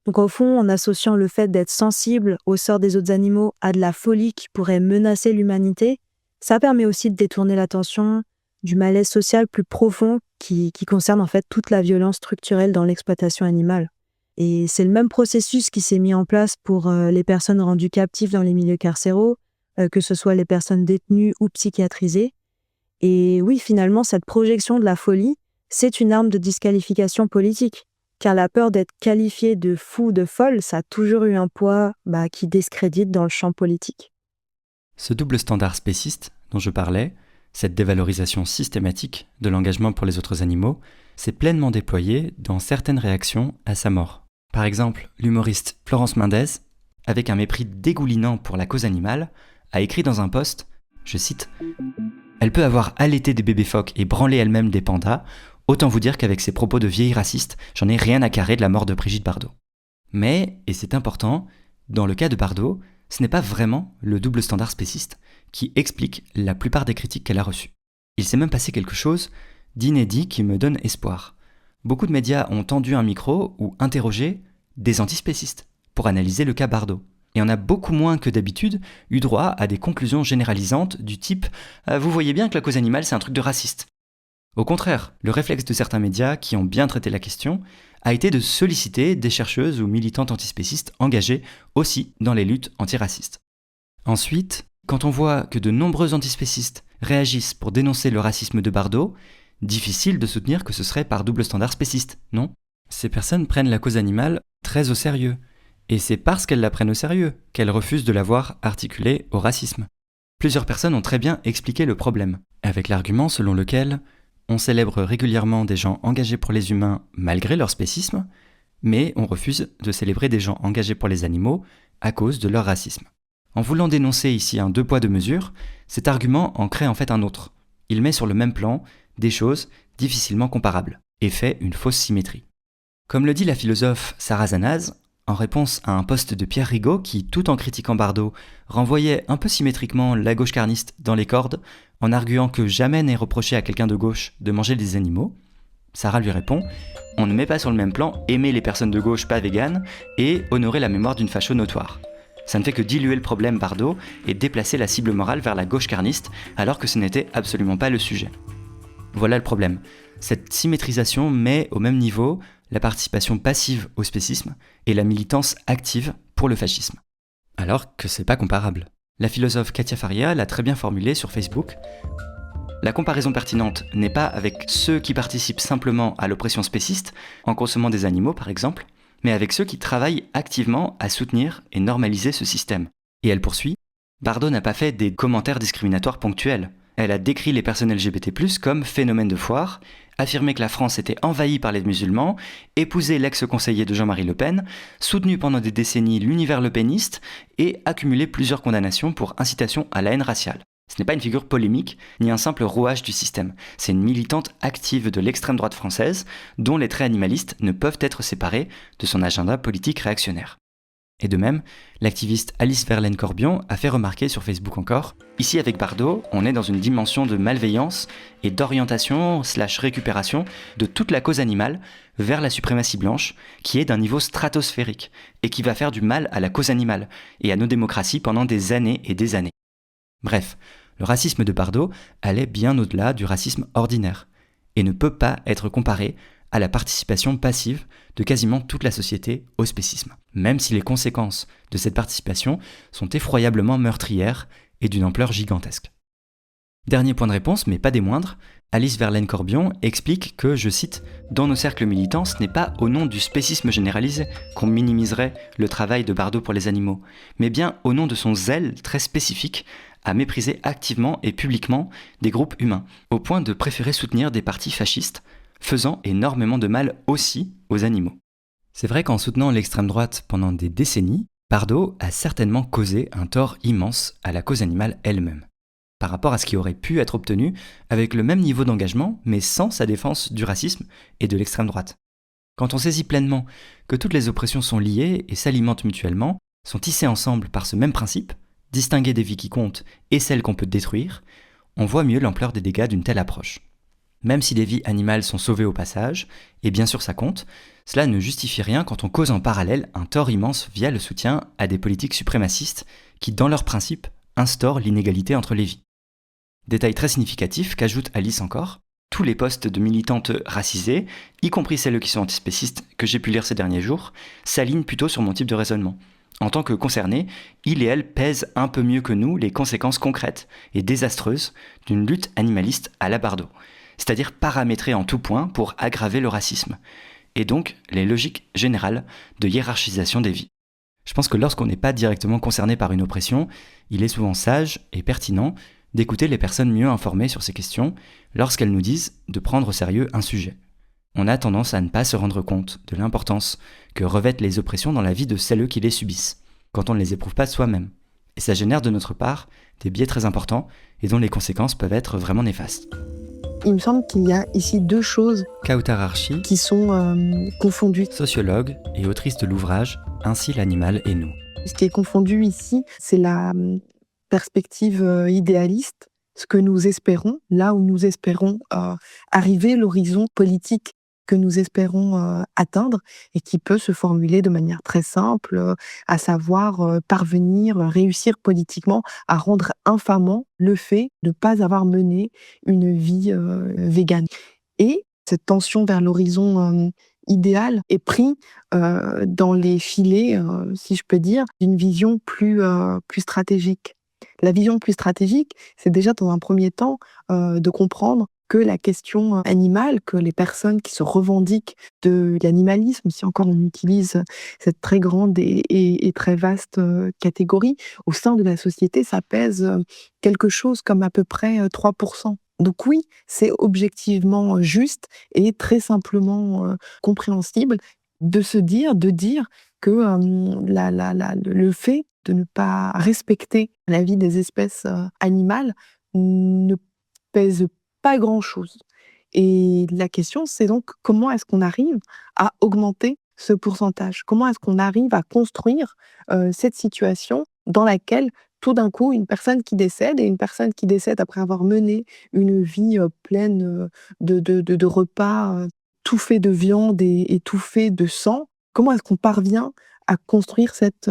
Donc au fond, en associant le fait d'être sensible au sort des autres animaux à de la folie qui pourrait menacer l'humanité, ça permet aussi de détourner l'attention du malaise social plus profond qui concerne en fait toute la violence structurelle dans l'exploitation animale. Et c'est le même processus qui s'est mis en place pour les personnes rendues captives dans les milieux carcéraux, que ce soit les personnes détenues ou psychiatrisées. Et oui, finalement, cette projection de la folie, c'est une arme de disqualification politique. Car la peur d'être qualifié de fou, de folle, ça a toujours eu un poids qui discrédite dans le champ politique.
Ce double standard spéciste dont je parlais, cette dévalorisation systématique de l'engagement pour les autres animaux, s'est pleinement déployé dans certaines réactions à sa mort. Par exemple, l'humoriste Florence Mendez, avec un mépris dégoulinant pour la cause animale, a écrit dans un post, je cite, « Elle peut avoir allaité des bébés phoques et branlé elle-même des pandas, autant vous dire qu'avec ses propos de vieille raciste, j'en ai rien à carrer de la mort de Brigitte Bardot. » Mais, et c'est important, dans le cas de Bardot, ce n'est pas vraiment le double standard spéciste qui explique la plupart des critiques qu'elle a reçues. Il s'est même passé quelque chose d'inédit qui me donne espoir. Beaucoup de médias ont tendu un micro ou interrogé des antispécistes pour analyser le cas Bardot. Et on a beaucoup moins que d'habitude eu droit à des conclusions généralisantes du type « Vous voyez bien que la cause animale c'est un truc de raciste ». Au contraire, le réflexe de certains médias qui ont bien traité la question a été de solliciter des chercheuses ou militantes antispécistes engagées aussi dans les luttes antiracistes. Ensuite, quand on voit que de nombreux antispécistes réagissent pour dénoncer le racisme de Bardot, difficile de soutenir que ce serait par double standard spéciste, non ? Ces personnes prennent la cause animale très au sérieux, et c'est parce qu'elles la prennent au sérieux qu'elles refusent de la voir articulée au racisme. Plusieurs personnes ont très bien expliqué le problème, avec l'argument selon lequel on célèbre régulièrement des gens engagés pour les humains malgré leur spécisme, mais on refuse de célébrer des gens engagés pour les animaux à cause de leur racisme. En voulant dénoncer ici un deux poids deux mesures, cet argument en crée en fait un autre. Il met sur le même plan des choses difficilement comparables et fait une fausse symétrie. Comme le dit la philosophe Sarah Zanaz, en réponse à un post de Pierre Rigaud qui, tout en critiquant Bardot, renvoyait un peu symétriquement la gauche carniste dans les cordes, en arguant que jamais n'est reproché à quelqu'un de gauche de manger des animaux, Sarah lui répond « On ne met pas sur le même plan aimer les personnes de gauche pas véganes et honorer la mémoire d'une facho notoire. Ça ne fait que diluer le problème Bardot et déplacer la cible morale vers la gauche carniste alors que ce n'était absolument pas le sujet. » Voilà le problème. Cette symétrisation met au même niveau la participation passive au spécisme et la militance active pour le fascisme. Alors que c'est pas comparable. La philosophe Katia Faria l'a très bien formulé sur Facebook. La comparaison pertinente n'est pas avec ceux qui participent simplement à l'oppression spéciste, en consommant des animaux par exemple, mais avec ceux qui travaillent activement à soutenir et normaliser ce système. Et elle poursuit, Bardot n'a pas fait des commentaires discriminatoires ponctuels. Elle a décrit les personnes LGBT+, comme phénomène de foire, affirmé que la France était envahie par les musulmans, épousé l'ex-conseiller de Jean-Marie Le Pen, soutenu pendant des décennies l'univers lepéniste et accumulé plusieurs condamnations pour incitation à la haine raciale. Ce n'est pas une figure polémique, ni un simple rouage du système. C'est une militante active de l'extrême droite française, dont les traits animalistes ne peuvent être séparés de son agenda politique réactionnaire. Et de même, l'activiste Alice Verlaine-Corbion a fait remarquer sur Facebook encore « Ici avec Bardot, on est dans une dimension de malveillance et d'orientation/récupération de toute la cause animale vers la suprématie blanche qui est d'un niveau stratosphérique et qui va faire du mal à la cause animale et à nos démocraties pendant des années et des années. » Bref, le racisme de Bardot allait bien au-delà du racisme ordinaire et ne peut pas être comparé à la participation passive de quasiment toute la société au spécisme, même si les conséquences de cette participation sont effroyablement meurtrières et d'une ampleur gigantesque. Dernier point de réponse, mais pas des moindres, Alice Verlaine-Corbion explique que, je cite, « Dans nos cercles militants, ce n'est pas au nom du spécisme généralisé qu'on minimiserait le travail de Bardot pour les animaux, mais bien au nom de son zèle très spécifique à mépriser activement et publiquement des groupes humains, au point de préférer soutenir des partis fascistes, faisant énormément de mal aussi aux animaux. » C'est vrai qu'en soutenant l'extrême droite pendant des décennies, Bardot a certainement causé un tort immense à la cause animale elle-même. par rapport à ce qui aurait pu être obtenu avec le même niveau d'engagement, mais sans sa défense du racisme et de l'extrême droite. Quand on saisit pleinement que toutes les oppressions sont liées et s'alimentent mutuellement, sont tissées ensemble par ce même principe, distinguer des vies qui comptent et celles qu'on peut détruire, on voit mieux l'ampleur des dégâts d'une telle approche. Même si des vies animales sont sauvées au passage, et bien sûr ça compte, cela ne justifie rien quand on cause en parallèle un tort immense via le soutien à des politiques suprémacistes qui, dans leurs principes, instaurent l'inégalité entre les vies. Détail très significatif qu'ajoute Alice encore, tous les postes de militantes racisées, y compris celles qui sont antispécistes que j'ai pu lire ces derniers jours, s'alignent plutôt sur mon type de raisonnement. En tant que concernés, ils et elles pèsent un peu mieux que nous les conséquences concrètes et désastreuses d'une lutte animaliste à la Bardot, c'est-à-dire paramétrée en tout point pour aggraver le racisme, et donc les logiques générales de hiérarchisation des vies. Je pense que lorsqu'on n'est pas directement concerné par une oppression, il est souvent sage et pertinent d'écouter les personnes mieux informées sur ces questions lorsqu'elles nous disent de prendre au sérieux un sujet. On a tendance à ne pas se rendre compte de l'importance que revêtent les oppressions dans la vie de celles qui les subissent, quand on ne les éprouve pas soi-même. Et ça génère de notre part des biais très importants et dont les conséquences peuvent être vraiment néfastes.
Il me semble qu'il y a ici deux choses
Kautar Archi,
qui sont confondues.
sociologue et autrice de l'ouvrage « Ainsi l'animal et nous ».
Ce qui est confondu ici, c'est la perspective idéaliste, ce que nous espérons, là où nous espérons arriver, l'horizon politique que nous espérons atteindre et qui peut se formuler de manière très simple, à savoir parvenir, réussir politiquement à rendre infamant le fait de ne pas avoir mené une vie végane. Et cette tension vers l'horizon idéal est pris dans les filets, si je peux dire, d'une vision plus stratégique. La vision plus stratégique, c'est déjà dans un premier temps de comprendre que la question animale, que les personnes qui se revendiquent de l'animalisme, si encore on utilise cette très grande et très vaste catégorie, au sein de la société, ça pèse quelque chose comme à peu près 3%. Donc oui, c'est objectivement juste et très simplement compréhensible de dire que le fait de ne pas respecter la vie des espèces animales ne pèse pas grand-chose. Et la question, c'est donc comment est-ce qu'on arrive à augmenter ce pourcentage ? Comment est-ce qu'on arrive à construire cette situation dans laquelle tout d'un coup, une personne qui décède, et une personne qui décède après avoir mené une vie pleine de repas tout fait de viande et tout fait de sang, comment est-ce qu'on parvient à construire cette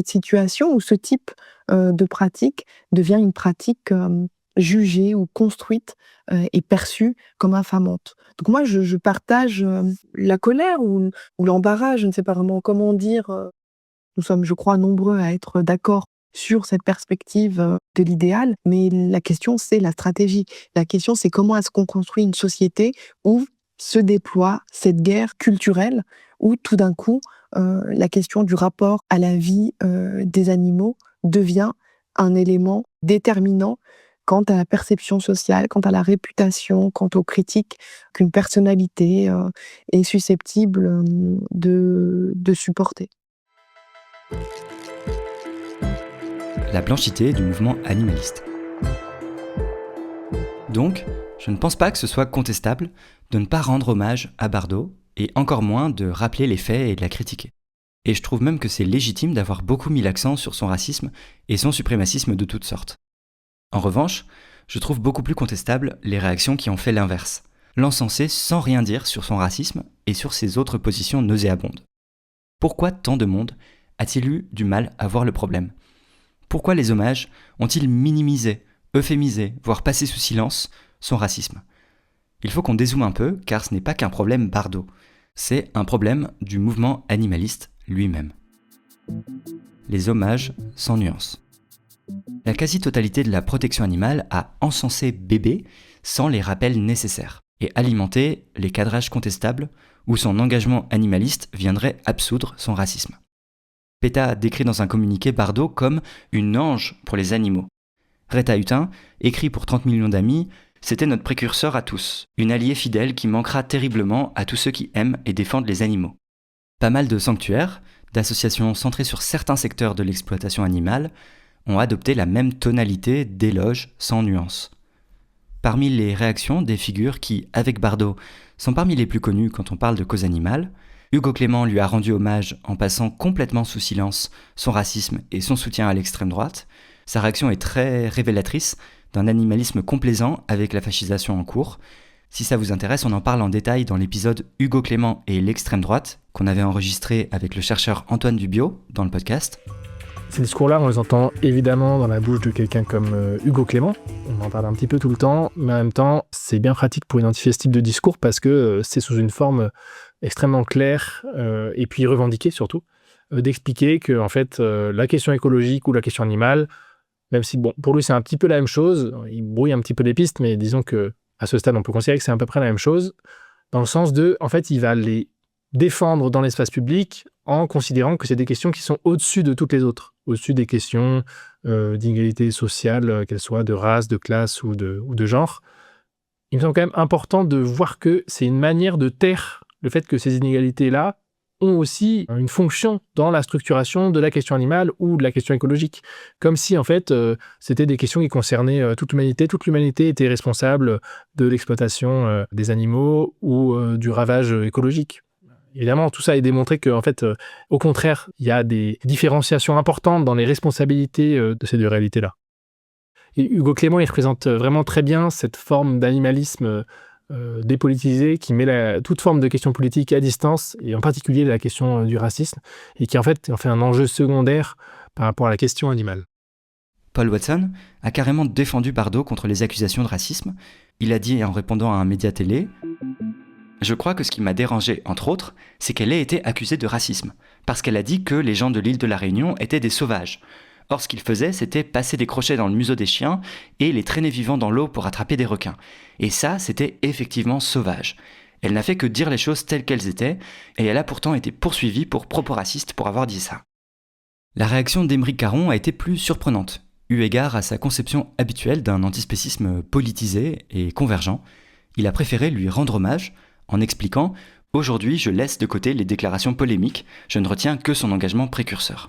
situation où ce type de pratique devient une pratique jugée ou construite et perçue comme infamante. Donc moi, je partage la colère ou l'embarras, je ne sais pas vraiment comment dire. Nous sommes, je crois, nombreux à être d'accord sur cette perspective de l'idéal, mais la question, c'est la stratégie. La question, c'est comment est-ce qu'on construit une société où se déploie cette guerre culturelle, où tout d'un coup, la question du rapport à la vie des animaux devient un élément déterminant quant à la perception sociale, quant à la réputation, quant aux critiques qu'une personnalité est susceptible de supporter.
La blanchité du mouvement animaliste. Donc, je ne pense pas que ce soit contestable de ne pas rendre hommage à Bardot, et encore moins de rappeler les faits et de la critiquer. Et je trouve même que c'est légitime d'avoir beaucoup mis l'accent sur son racisme et son suprémacisme de toutes sortes. En revanche, je trouve beaucoup plus contestable les réactions qui ont fait l'inverse, l'encenser sans rien dire sur son racisme et sur ses autres positions nauséabondes. Pourquoi tant de monde a-t-il eu du mal à voir le problème ? Pourquoi les hommages ont-ils minimisé, euphémisé, voire passé sous silence son racisme ? Il faut qu'on dézoome un peu, car ce n'est pas qu'un problème Bardot, c'est un problème du mouvement animaliste lui-même. Les hommages sans nuance. La quasi-totalité de la protection animale a encensé Bébé sans les rappels nécessaires et alimenté les cadrages contestables où son engagement animaliste viendrait absoudre son racisme. PETA a décrit dans un communiqué Bardot comme une ange pour les animaux. Reta Hutin écrit pour 30 millions d'amis « C'était notre précurseur à tous, une alliée fidèle qui manquera terriblement à tous ceux qui aiment et défendent les animaux. » Pas mal de sanctuaires, d'associations centrées sur certains secteurs de l'exploitation animale, ont adopté la même tonalité d'éloge sans nuance. Parmi les réactions des figures qui, avec Bardot, sont parmi les plus connues quand on parle de cause animale, Hugo Clément lui a rendu hommage en passant complètement sous silence son racisme et son soutien à l'extrême droite. Sa réaction est très révélatrice d'un animalisme complaisant avec la fascisation en cours. Si ça vous intéresse, on en parle en détail dans l'épisode Hugo Clément et l'extrême droite qu'on avait enregistré avec le chercheur Antoine Dubiot dans le podcast.
Ces discours-là, on les entend évidemment dans la bouche de quelqu'un comme Hugo Clément. On en parle un petit peu tout le temps, mais en même temps, c'est bien pratique pour identifier ce type de discours parce que c'est sous une forme extrêmement claire et puis revendiquée surtout, d'expliquer que en fait, la question écologique ou la question animale, même si bon, pour lui c'est un petit peu la même chose, il brouille un petit peu les pistes, mais disons que à ce stade, on peut considérer que c'est à peu près la même chose, dans le sens de, en fait, il va les défendre dans l'espace public en considérant que c'est des questions qui sont au-dessus de toutes les autres, au-dessus des questions d'inégalité sociale, qu'elles soient de race, de classe ou de genre. Il me semble quand même important de voir que c'est une manière de taire le fait que ces inégalités-là ont aussi une fonction dans la structuration de la question animale ou de la question écologique. Comme si, en fait, c'était des questions qui concernaient toute l'humanité. Toute l'humanité était responsable de l'exploitation des animaux ou du ravage écologique. Évidemment, tout ça est démontré qu'en fait, au contraire, il y a des différenciations importantes dans les responsabilités de ces deux réalités-là. Et Hugo Clément, il représente vraiment très bien cette forme d'animalisme dépolitisé qui met toute forme de question politique à distance, et en particulier la question du racisme, et qui en fait en fait un enjeu secondaire par rapport à la question animale.
Paul Watson a carrément défendu Bardot contre les accusations de racisme. Il a dit en répondant à un média télé « Je crois que ce qui m'a dérangé, entre autres, c'est qu'elle ait été accusée de racisme, parce qu'elle a dit que les gens de l'île de la Réunion étaient des sauvages. Or, ce qu'ils faisaient, c'était passer des crochets dans le museau des chiens et les traîner vivants dans l'eau pour attraper des requins. Et ça, c'était effectivement sauvage. Elle n'a fait que dire les choses telles qu'elles étaient, et elle a pourtant été poursuivie pour propos racistes pour avoir dit ça. » La réaction d'Aymeric Caron a été plus surprenante, eu égard à sa conception habituelle d'un antispécisme politisé et convergent. Il a préféré lui rendre hommage en expliquant « Aujourd'hui, je laisse de côté les déclarations polémiques, je ne retiens que son engagement précurseur. »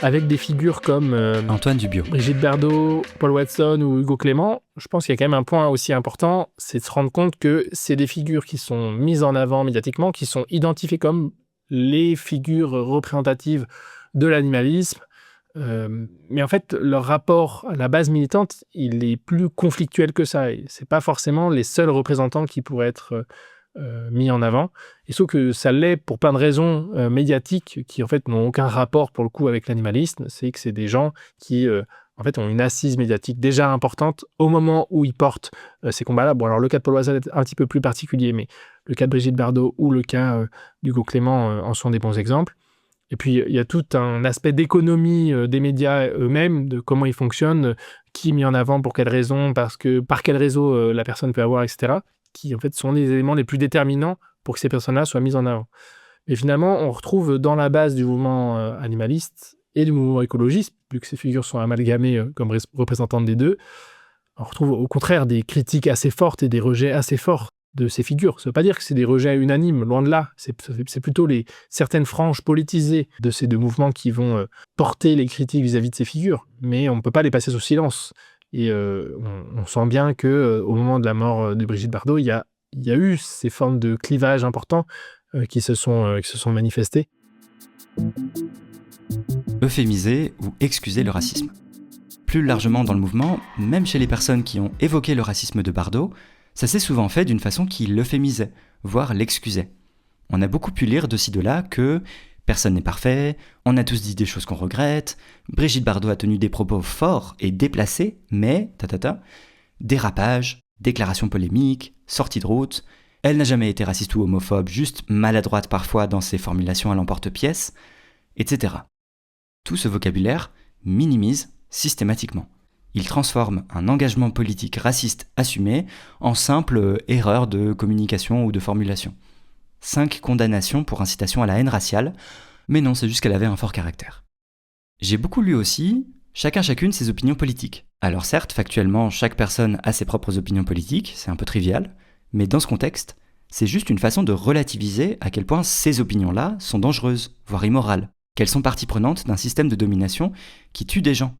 Avec des figures comme
Antoine Dubiot,
Brigitte Bardot, Paul Watson ou Hugo Clément, je pense qu'il y a quand même un point aussi important, c'est de se rendre compte que c'est des figures qui sont mises en avant médiatiquement, qui sont identifiées comme les figures représentatives de l'animalisme. Mais en fait, leur rapport à la base militante, il est plus conflictuel que ça. Et c'est pas forcément les seuls représentants qui pourraient être mis en avant. Et sauf que ça l'est pour plein de raisons médiatiques qui en fait n'ont aucun rapport pour le coup avec l'animalisme. C'est que c'est des gens qui en fait ont une assise médiatique déjà importante au moment où ils portent ces combats-là. Bon, alors le cas de Paul Watson est un petit peu plus particulier, mais le cas de Brigitte Bardot ou le cas d'Hugo Clément en sont des bons exemples. Et puis, il y a tout un aspect d'économie des médias eux-mêmes, de comment ils fonctionnent, qui est mis en avant, pour quelles raisons, par quel réseau la personne peut avoir, etc., qui, en fait, sont les éléments les plus déterminants pour que ces personnes-là soient mises en avant. Et finalement, on retrouve dans la base du mouvement animaliste et du mouvement écologiste, vu que ces figures sont amalgamées comme représentantes des deux, on retrouve au contraire des critiques assez fortes et des rejets assez forts de ces figures. Ça ne veut pas dire que c'est des rejets unanimes, loin de là. C'est plutôt certaines franges politisées de ces deux mouvements qui vont porter les critiques vis-à-vis de ces figures. Mais on ne peut pas les passer sous silence. Et on sent bien qu'au moment de la mort de Brigitte Bardot, il y a eu ces formes de clivage importants qui se sont manifestées.
Euphémiser ou excuser le racisme. Plus largement dans le mouvement, même chez les personnes qui ont évoqué le racisme de Bardot, ça s'est souvent fait d'une façon qui l'euphémisait, voire l'excusait. On a beaucoup pu lire de ci de là que personne n'est parfait, on a tous dit des choses qu'on regrette, Brigitte Bardot a tenu des propos forts et déplacés, mais, dérapage, déclarations polémiques, sorties de route, elle n'a jamais été raciste ou homophobe, juste maladroite parfois dans ses formulations à l'emporte-pièce, etc. Tout ce vocabulaire minimise systématiquement. Il transforme un engagement politique raciste assumé en simple erreur de communication ou de formulation. 5 condamnations pour incitation à la haine raciale, mais non, c'est juste qu'elle avait un fort caractère. J'ai beaucoup lu aussi chacune ses opinions politiques. Alors certes, factuellement, chaque personne a ses propres opinions politiques, c'est un peu trivial, mais dans ce contexte, c'est juste une façon de relativiser à quel point ces opinions-là sont dangereuses, voire immorales. qu'elles sont partie prenante d'un système de domination qui tue des gens.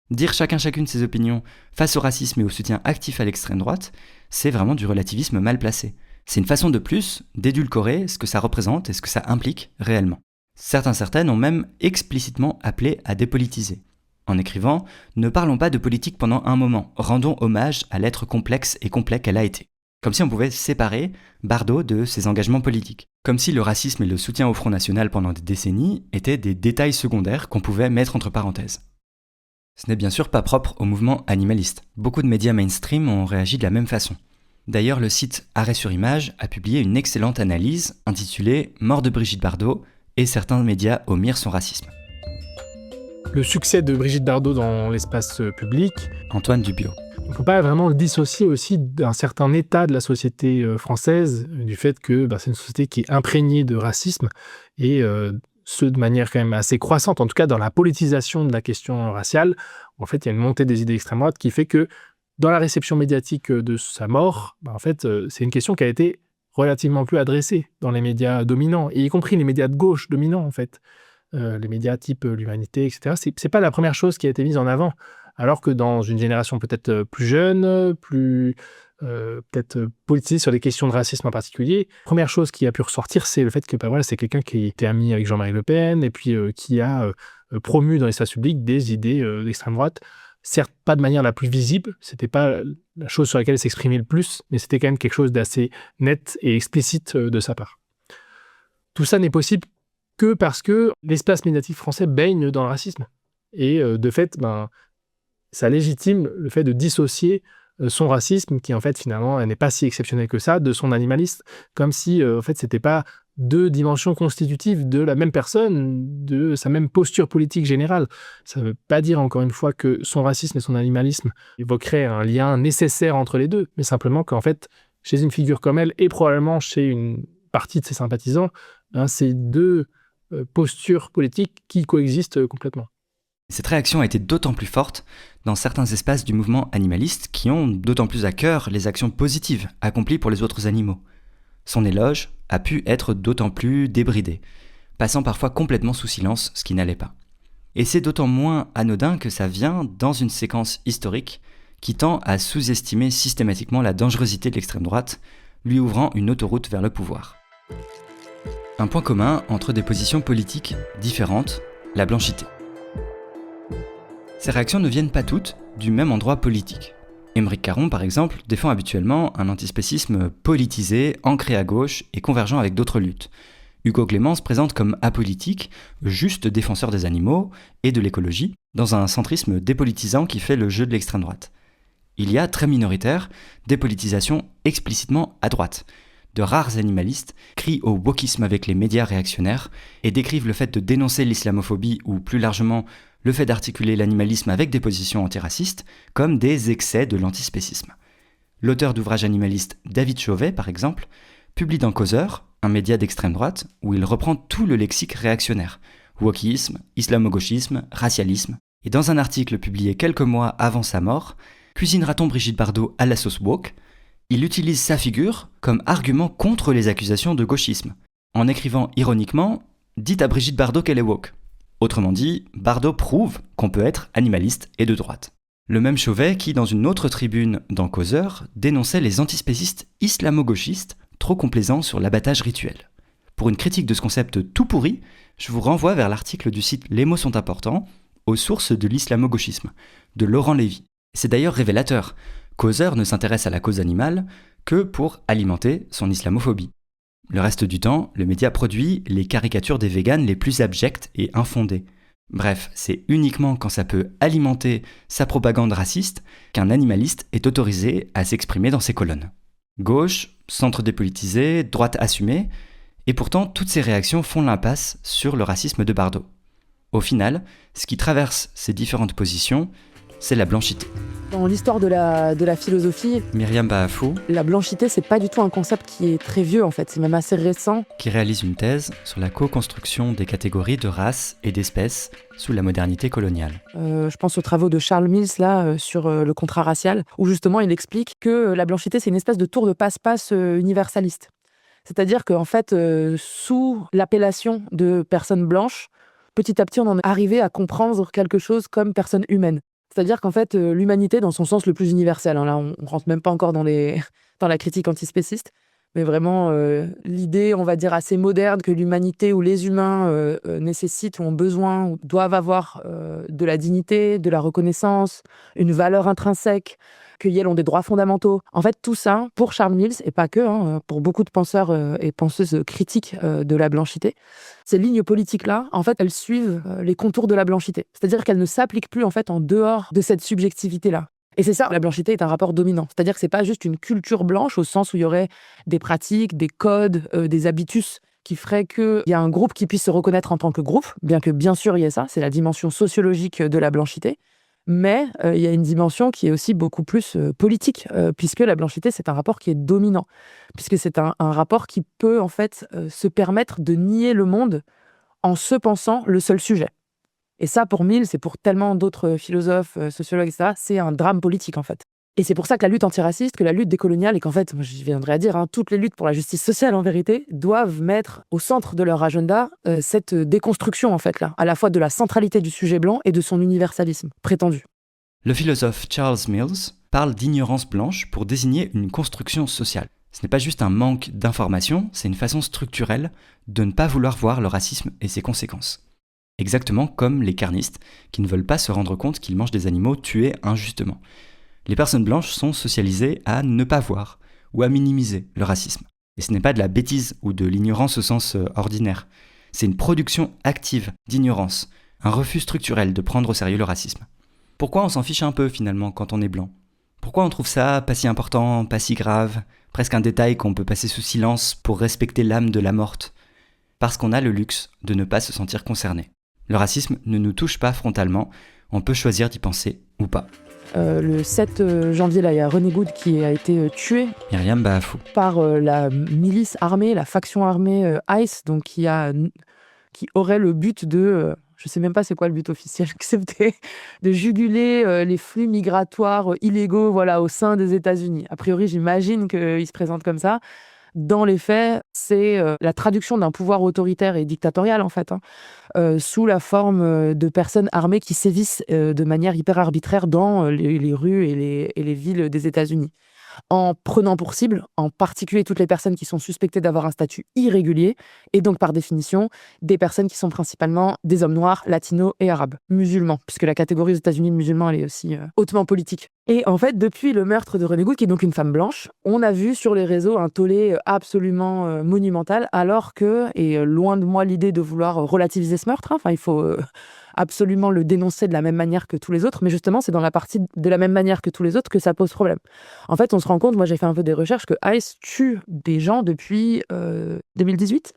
Dire chacune ses opinions face au racisme et au soutien actif à l'extrême droite, c'est vraiment du relativisme mal placé. C'est une façon de plus d'édulcorer ce que ça représente et ce que ça implique réellement. Certaines ont même explicitement appelé à dépolitiser. En écrivant « Ne parlons pas de politique pendant un moment, rendons hommage à l'être complexe et complet qu'elle a été ». Comme si on pouvait séparer Bardot de ses engagements politiques. Comme si le racisme et le soutien au Front National pendant des décennies étaient des détails secondaires qu'on pouvait mettre entre parenthèses. Ce n'est bien sûr pas propre au mouvement animaliste. Beaucoup de médias mainstream ont réagi de la même façon. D'ailleurs, le site Arrêt sur Image a publié une excellente analyse intitulée « Mort de Brigitte Bardot et certains médias omirent son racisme ».
Le succès de Brigitte Bardot dans l'espace public,
Antoine Dubiot.
On ne peut pas vraiment le dissocier aussi d'un certain état de la société française, du fait que c'est une société qui est imprégnée de racisme et ce de manière quand même assez croissante, en tout cas dans la politisation de la question raciale. En fait, il y a une montée des idées d'extrême droite qui fait que dans la réception médiatique de sa mort, c'est une question qui a été relativement peu adressée dans les médias dominants, et y compris les médias de gauche dominants, en fait. Les médias type l'Humanité, etc. C'est pas la première chose qui a été mise en avant. Alors que dans une génération peut-être plus jeune, plus peut-être politisée sur des questions de racisme en particulier, la première chose qui a pu ressortir, c'est le fait que c'est quelqu'un qui était ami avec Jean-Marie Le Pen et puis qui a promu dans l'espace public des idées d'extrême droite. Certes, pas de manière la plus visible, c'était pas la chose sur laquelle elle s'exprimait le plus, mais c'était quand même quelque chose d'assez net et explicite de sa part. Tout ça n'est possible que parce que l'espace médiatique français baigne dans le racisme. Et de fait, ça légitime le fait de dissocier son racisme, qui en fait finalement n'est pas si exceptionnel que ça, de son animalisme, comme si en fait c'était pas deux dimensions constitutives de la même personne, de sa même posture politique générale. Ça ne veut pas dire encore une fois que son racisme et son animalisme évoqueraient un lien nécessaire entre les deux, mais simplement qu'en fait, chez une figure comme elle, et probablement chez une partie de ses sympathisants, c'est deux postures politiques qui coexistent complètement.
Cette réaction a été d'autant plus forte dans certains espaces du mouvement animaliste qui ont d'autant plus à cœur les actions positives accomplies pour les autres animaux. Son éloge a pu être d'autant plus débridé, passant parfois complètement sous silence ce qui n'allait pas. Et c'est d'autant moins anodin que ça vient dans une séquence historique qui tend à sous-estimer systématiquement la dangerosité de l'extrême droite, lui ouvrant une autoroute vers le pouvoir. Un point commun entre des positions politiques différentes, la blanchité. Ces réactions ne viennent pas toutes du même endroit politique. Aymeric Caron, par exemple, défend habituellement un antispécisme politisé, ancré à gauche et convergent avec d'autres luttes. Hugo Clément se présente comme apolitique, juste défenseur des animaux et de l'écologie, dans un centrisme dépolitisant qui fait le jeu de l'extrême droite. Il y a, très minoritaire, des politisations explicitement à droite. De rares animalistes crient au wokisme avec les médias réactionnaires et décrivent le fait de dénoncer l'islamophobie ou plus largement le fait d'articuler l'animalisme avec des positions antiracistes comme des excès de l'antispécisme. L'auteur d'ouvrages animalistes David Chauvet, par exemple, publie dans Causeur, un média d'extrême droite, où il reprend tout le lexique réactionnaire, wokisme, islamo-gauchisme, racialisme, et dans un article publié quelques mois avant sa mort, Cuisinera-t-on Brigitte Bardot à la sauce woke ? Il utilise sa figure comme argument contre les accusations de gauchisme, en écrivant ironiquement « Dites à Brigitte Bardot qu'elle est woke ». Autrement dit, Bardot prouve qu'on peut être animaliste et de droite. Le même Chauvet qui, dans une autre tribune dans Causeur, dénonçait les antispécistes islamo-gauchistes trop complaisants sur l'abattage rituel. Pour une critique de ce concept tout pourri, je vous renvoie vers l'article du site Les mots sont importants, aux sources de l'islamo-gauchisme, de Laurent Lévy. C'est d'ailleurs révélateur. Causeur ne s'intéresse à la cause animale que pour alimenter son islamophobie. Le reste du temps, le média produit les caricatures des véganes les plus abjectes et infondées. Bref, c'est uniquement quand ça peut alimenter sa propagande raciste qu'un animaliste est autorisé à s'exprimer dans ses colonnes. Gauche, centre dépolitisé, droite assumée, et pourtant toutes ces réactions font l'impasse sur le racisme de Bardot. Au final, ce qui traverse ces différentes positions, c'est la blanchité.
Dans l'histoire de la philosophie,
Myriam Baafou,
la blanchité, c'est pas du tout un concept qui est très vieux en fait, c'est même assez récent.
Qui réalise une thèse sur la co-construction des catégories de races et d'espèces sous la modernité coloniale.
Je pense aux travaux de Charles Mills là, sur le contrat racial, où justement il explique que la blanchité, c'est une espèce de tour de passe-passe universaliste. C'est-à-dire qu'en fait, sous l'appellation de personnes blanches, petit à petit, on en est arrivé à comprendre quelque chose comme personne humaine. C'est-à-dire qu'en fait, l'humanité, dans son sens le plus universel, là, on rentre même pas encore dans la critique antispéciste, mais vraiment l'idée, on va dire, assez moderne que l'humanité ou les humains nécessitent ou ont besoin ou doivent avoir de la dignité, de la reconnaissance, une valeur intrinsèque, qu'ils ont des droits fondamentaux. En fait, tout ça, pour Charles Mills, et pas que, pour beaucoup de penseurs et penseuses critiques de la blanchité, ces lignes politiques-là, en fait, elles suivent les contours de la blanchité. C'est-à-dire qu'elles ne s'appliquent plus, en fait, en dehors de cette subjectivité-là. Et c'est ça, la blanchité est un rapport dominant. C'est-à-dire que c'est pas juste une culture blanche au sens où il y aurait des pratiques, des codes, des habitus qui feraient qu'il y a un groupe qui puisse se reconnaître en tant que groupe, bien que bien sûr il y ait ça, c'est la dimension sociologique de la blanchité. Mais il y a une dimension qui est aussi beaucoup plus politique, puisque la blanchité, c'est un rapport qui est dominant, puisque c'est un rapport qui peut en fait se permettre de nier le monde en se pensant le seul sujet. Et ça, pour Mills et pour tellement d'autres philosophes, sociologues, etc., c'est un drame politique, en fait. Et c'est pour ça que la lutte antiraciste, que la lutte décoloniale, et qu'en fait, moi, je viendrais à dire, toutes les luttes pour la justice sociale, en vérité, doivent mettre au centre de leur agenda cette déconstruction, en fait, là, à la fois de la centralité du sujet blanc et de son universalisme prétendu.
Le philosophe Charles Mills parle d'ignorance blanche pour désigner une construction sociale. Ce n'est pas juste un manque d'information, c'est une façon structurelle de ne pas vouloir voir le racisme et ses conséquences. Exactement comme les carnistes, qui ne veulent pas se rendre compte qu'ils mangent des animaux tués injustement. Les personnes blanches sont socialisées à ne pas voir ou à minimiser le racisme. Et ce n'est pas de la bêtise ou de l'ignorance au sens ordinaire. C'est une production active d'ignorance, un refus structurel de prendre au sérieux le racisme. Pourquoi on s'en fiche un peu finalement quand on est blanc ? Pourquoi on trouve ça pas si important, pas si grave, presque un détail qu'on peut passer sous silence pour respecter l'âme de la morte ? Parce qu'on a le luxe de ne pas se sentir concerné. Le racisme ne nous touche pas frontalement, on peut choisir d'y penser ou pas.
Le 7 janvier, là, il y a René Good qui a été tué
Myriam Bafou.
Par la milice armée, la faction armée ICE, donc qui aurait le but de, je sais même pas c'est quoi le but officiel, accepté, de juguler les flux migratoires illégaux, voilà, au sein des États-Unis. A priori, j'imagine qu'il se présente comme ça. Dans les faits, c'est la traduction d'un pouvoir autoritaire et dictatorial, en fait, sous la forme de personnes armées qui sévissent de manière hyper arbitraire dans les rues et les villes des États-Unis, en prenant pour cible, en particulier toutes les personnes qui sont suspectées d'avoir un statut irrégulier, et donc par définition, des personnes qui sont principalement des hommes noirs, latinos et arabes, musulmans, puisque la catégorie aux États-Unis de musulmans, elle est aussi hautement politique. Et en fait, depuis le meurtre de René Good, qui est donc une femme blanche, on a vu sur les réseaux un tollé absolument monumental, alors que, et loin de moi l'idée de vouloir relativiser ce meurtre, il faut absolument le dénoncer de la même manière que tous les autres, mais justement, c'est dans la partie de la même manière que tous les autres que ça pose problème. En fait, on se rend compte, moi j'ai fait un peu des recherches, que ICE tue des gens depuis 2018.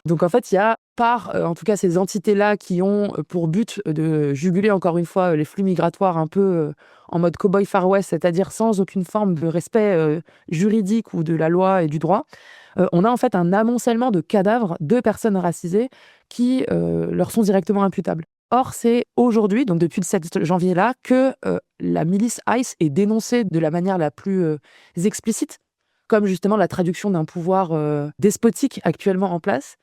Donc en fait, il y a en tout cas ces entités-là qui ont pour but de juguler encore une fois les flux migratoires un peu en mode cow-boy Far West, c'est-à-dire sans aucune forme de respect juridique ou de la loi et du droit. On a en fait un amoncellement de cadavres de personnes racisées qui leur sont directement imputables. Or, c'est aujourd'hui, donc depuis le 7 janvier-là, que la milice ICE est dénoncée de la manière la plus explicite, comme justement la traduction d'un pouvoir despotique actuellement en place,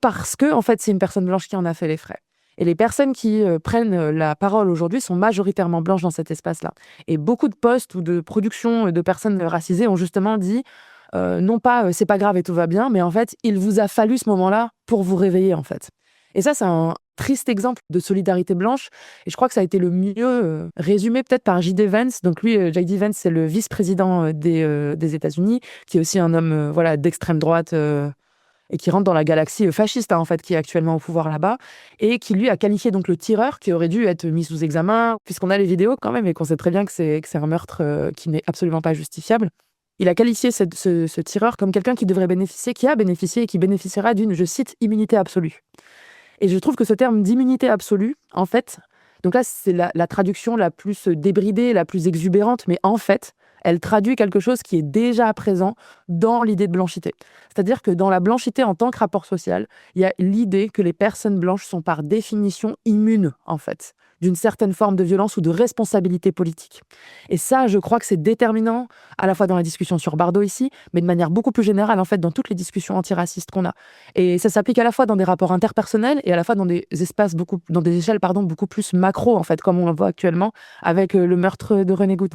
parce que en fait, c'est une personne blanche qui en a fait les frais. Et les personnes qui prennent la parole aujourd'hui sont majoritairement blanches dans cet espace-là. Et beaucoup de postes ou de productions de personnes racisées ont justement dit non pas c'est pas grave et tout va bien, mais en fait, il vous a fallu ce moment-là pour vous réveiller, en fait. Et ça, c'est un triste exemple de solidarité blanche. Et je crois que ça a été le mieux résumé peut-être par J.D. Vance. Donc lui, J.D. Vance, c'est le vice-président des États-Unis, qui est aussi un homme d'extrême droite et qui rentre dans la galaxie fasciste, en fait, qui est actuellement au pouvoir là-bas, et qui lui a qualifié donc le tireur, qui aurait dû être mis sous examen, puisqu'on a les vidéos quand même, et qu'on sait très bien que c'est un meurtre qui n'est absolument pas justifiable. Il a qualifié ce tireur comme quelqu'un qui devrait bénéficier, qui a bénéficié et qui bénéficiera d'une, je cite, immunité absolue. Et je trouve que ce terme d'immunité absolue, en fait, donc là, c'est la traduction la plus débridée, la plus exubérante, mais en fait, elle traduit quelque chose qui est déjà présent dans l'idée de blanchité. C'est-à-dire que dans la blanchité en tant que rapport social, il y a l'idée que les personnes blanches sont par définition immunes, en fait, d'une certaine forme de violence ou de responsabilité politique. Et ça, je crois que c'est déterminant, à la fois dans la discussion sur Bardot ici, mais de manière beaucoup plus générale, en fait, dans toutes les discussions antiracistes qu'on a. Et ça s'applique à la fois dans des rapports interpersonnels et à la fois dans des espaces dans des échelles, beaucoup plus macro, en fait, comme on le voit actuellement avec le meurtre de René Good.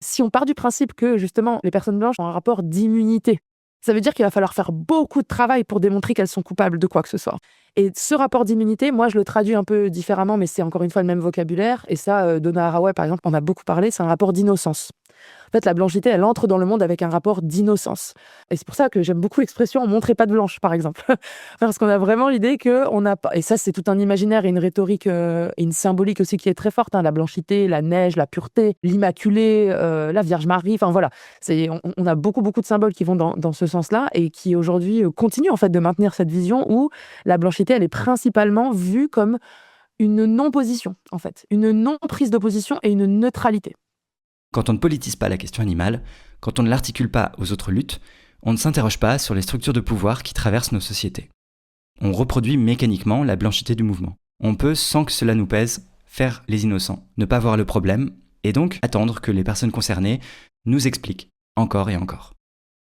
Si on part du principe que, justement, les personnes blanches ont un rapport d'immunité, ça veut dire qu'il va falloir faire beaucoup de travail pour démontrer qu'elles sont coupables de quoi que ce soit. Et ce rapport d'immunité, moi, je le traduis un peu différemment, mais c'est encore une fois le même vocabulaire. Et ça, Donna Haraway, par exemple, en a beaucoup parlé, c'est un rapport d'innocence. En fait, la blanchité, elle entre dans le monde avec un rapport d'innocence. Et c'est pour ça que j'aime beaucoup l'expression « on montrait pas de blanche », par exemple. Parce qu'on a vraiment l'idée qu'on n'a pas... Et ça, c'est tout un imaginaire et une rhétorique et une symbolique aussi qui est très forte. La blanchité, la neige, la pureté, l'immaculée, la Vierge Marie, enfin voilà. On a beaucoup de symboles qui vont dans ce sens-là et qui aujourd'hui continuent en fait de maintenir cette vision où la blanchité, elle est principalement vue comme une non-position, en fait. Une non-prise d'opposition et une neutralité.
Quand on ne politise pas la question animale, quand on ne l'articule pas aux autres luttes, on ne s'interroge pas sur les structures de pouvoir qui traversent nos sociétés. On reproduit mécaniquement la blanchité du mouvement. On peut, sans que cela nous pèse, faire les innocents, ne pas voir le problème, et donc attendre que les personnes concernées nous expliquent, encore et encore.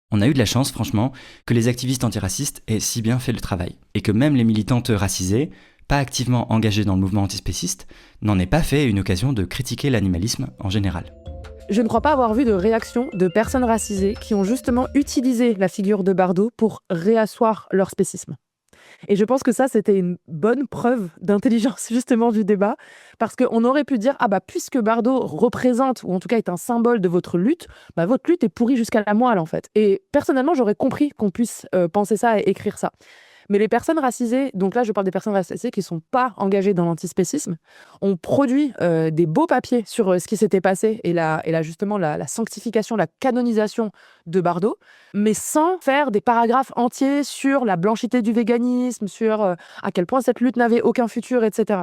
On a eu de la chance, franchement, que les activistes antiracistes aient si bien fait le travail, et que même les militantes racisées, pas activement engagées dans le mouvement antispéciste, n'en aient pas fait une occasion de critiquer l'animalisme en général.
Je ne crois pas avoir vu de réaction de personnes racisées qui ont justement utilisé la figure de Bardot pour réasseoir leur spécisme. Et je pense que ça, c'était une bonne preuve d'intelligence justement du débat, parce qu'on aurait pu dire « Ah bah puisque Bardot représente, ou en tout cas est un symbole de votre lutte est pourrie jusqu'à la moelle en fait ». Et personnellement, j'aurais compris qu'on puisse penser ça et écrire ça. Mais les personnes racisées, donc là je parle des personnes racisées qui ne sont pas engagées dans l'antispécisme, ont produit des beaux papiers sur ce qui s'était passé et justement la sanctification, la canonisation de Bardot, mais sans faire des paragraphes entiers sur la blanchité du véganisme, sur à quel point cette lutte n'avait aucun futur, etc.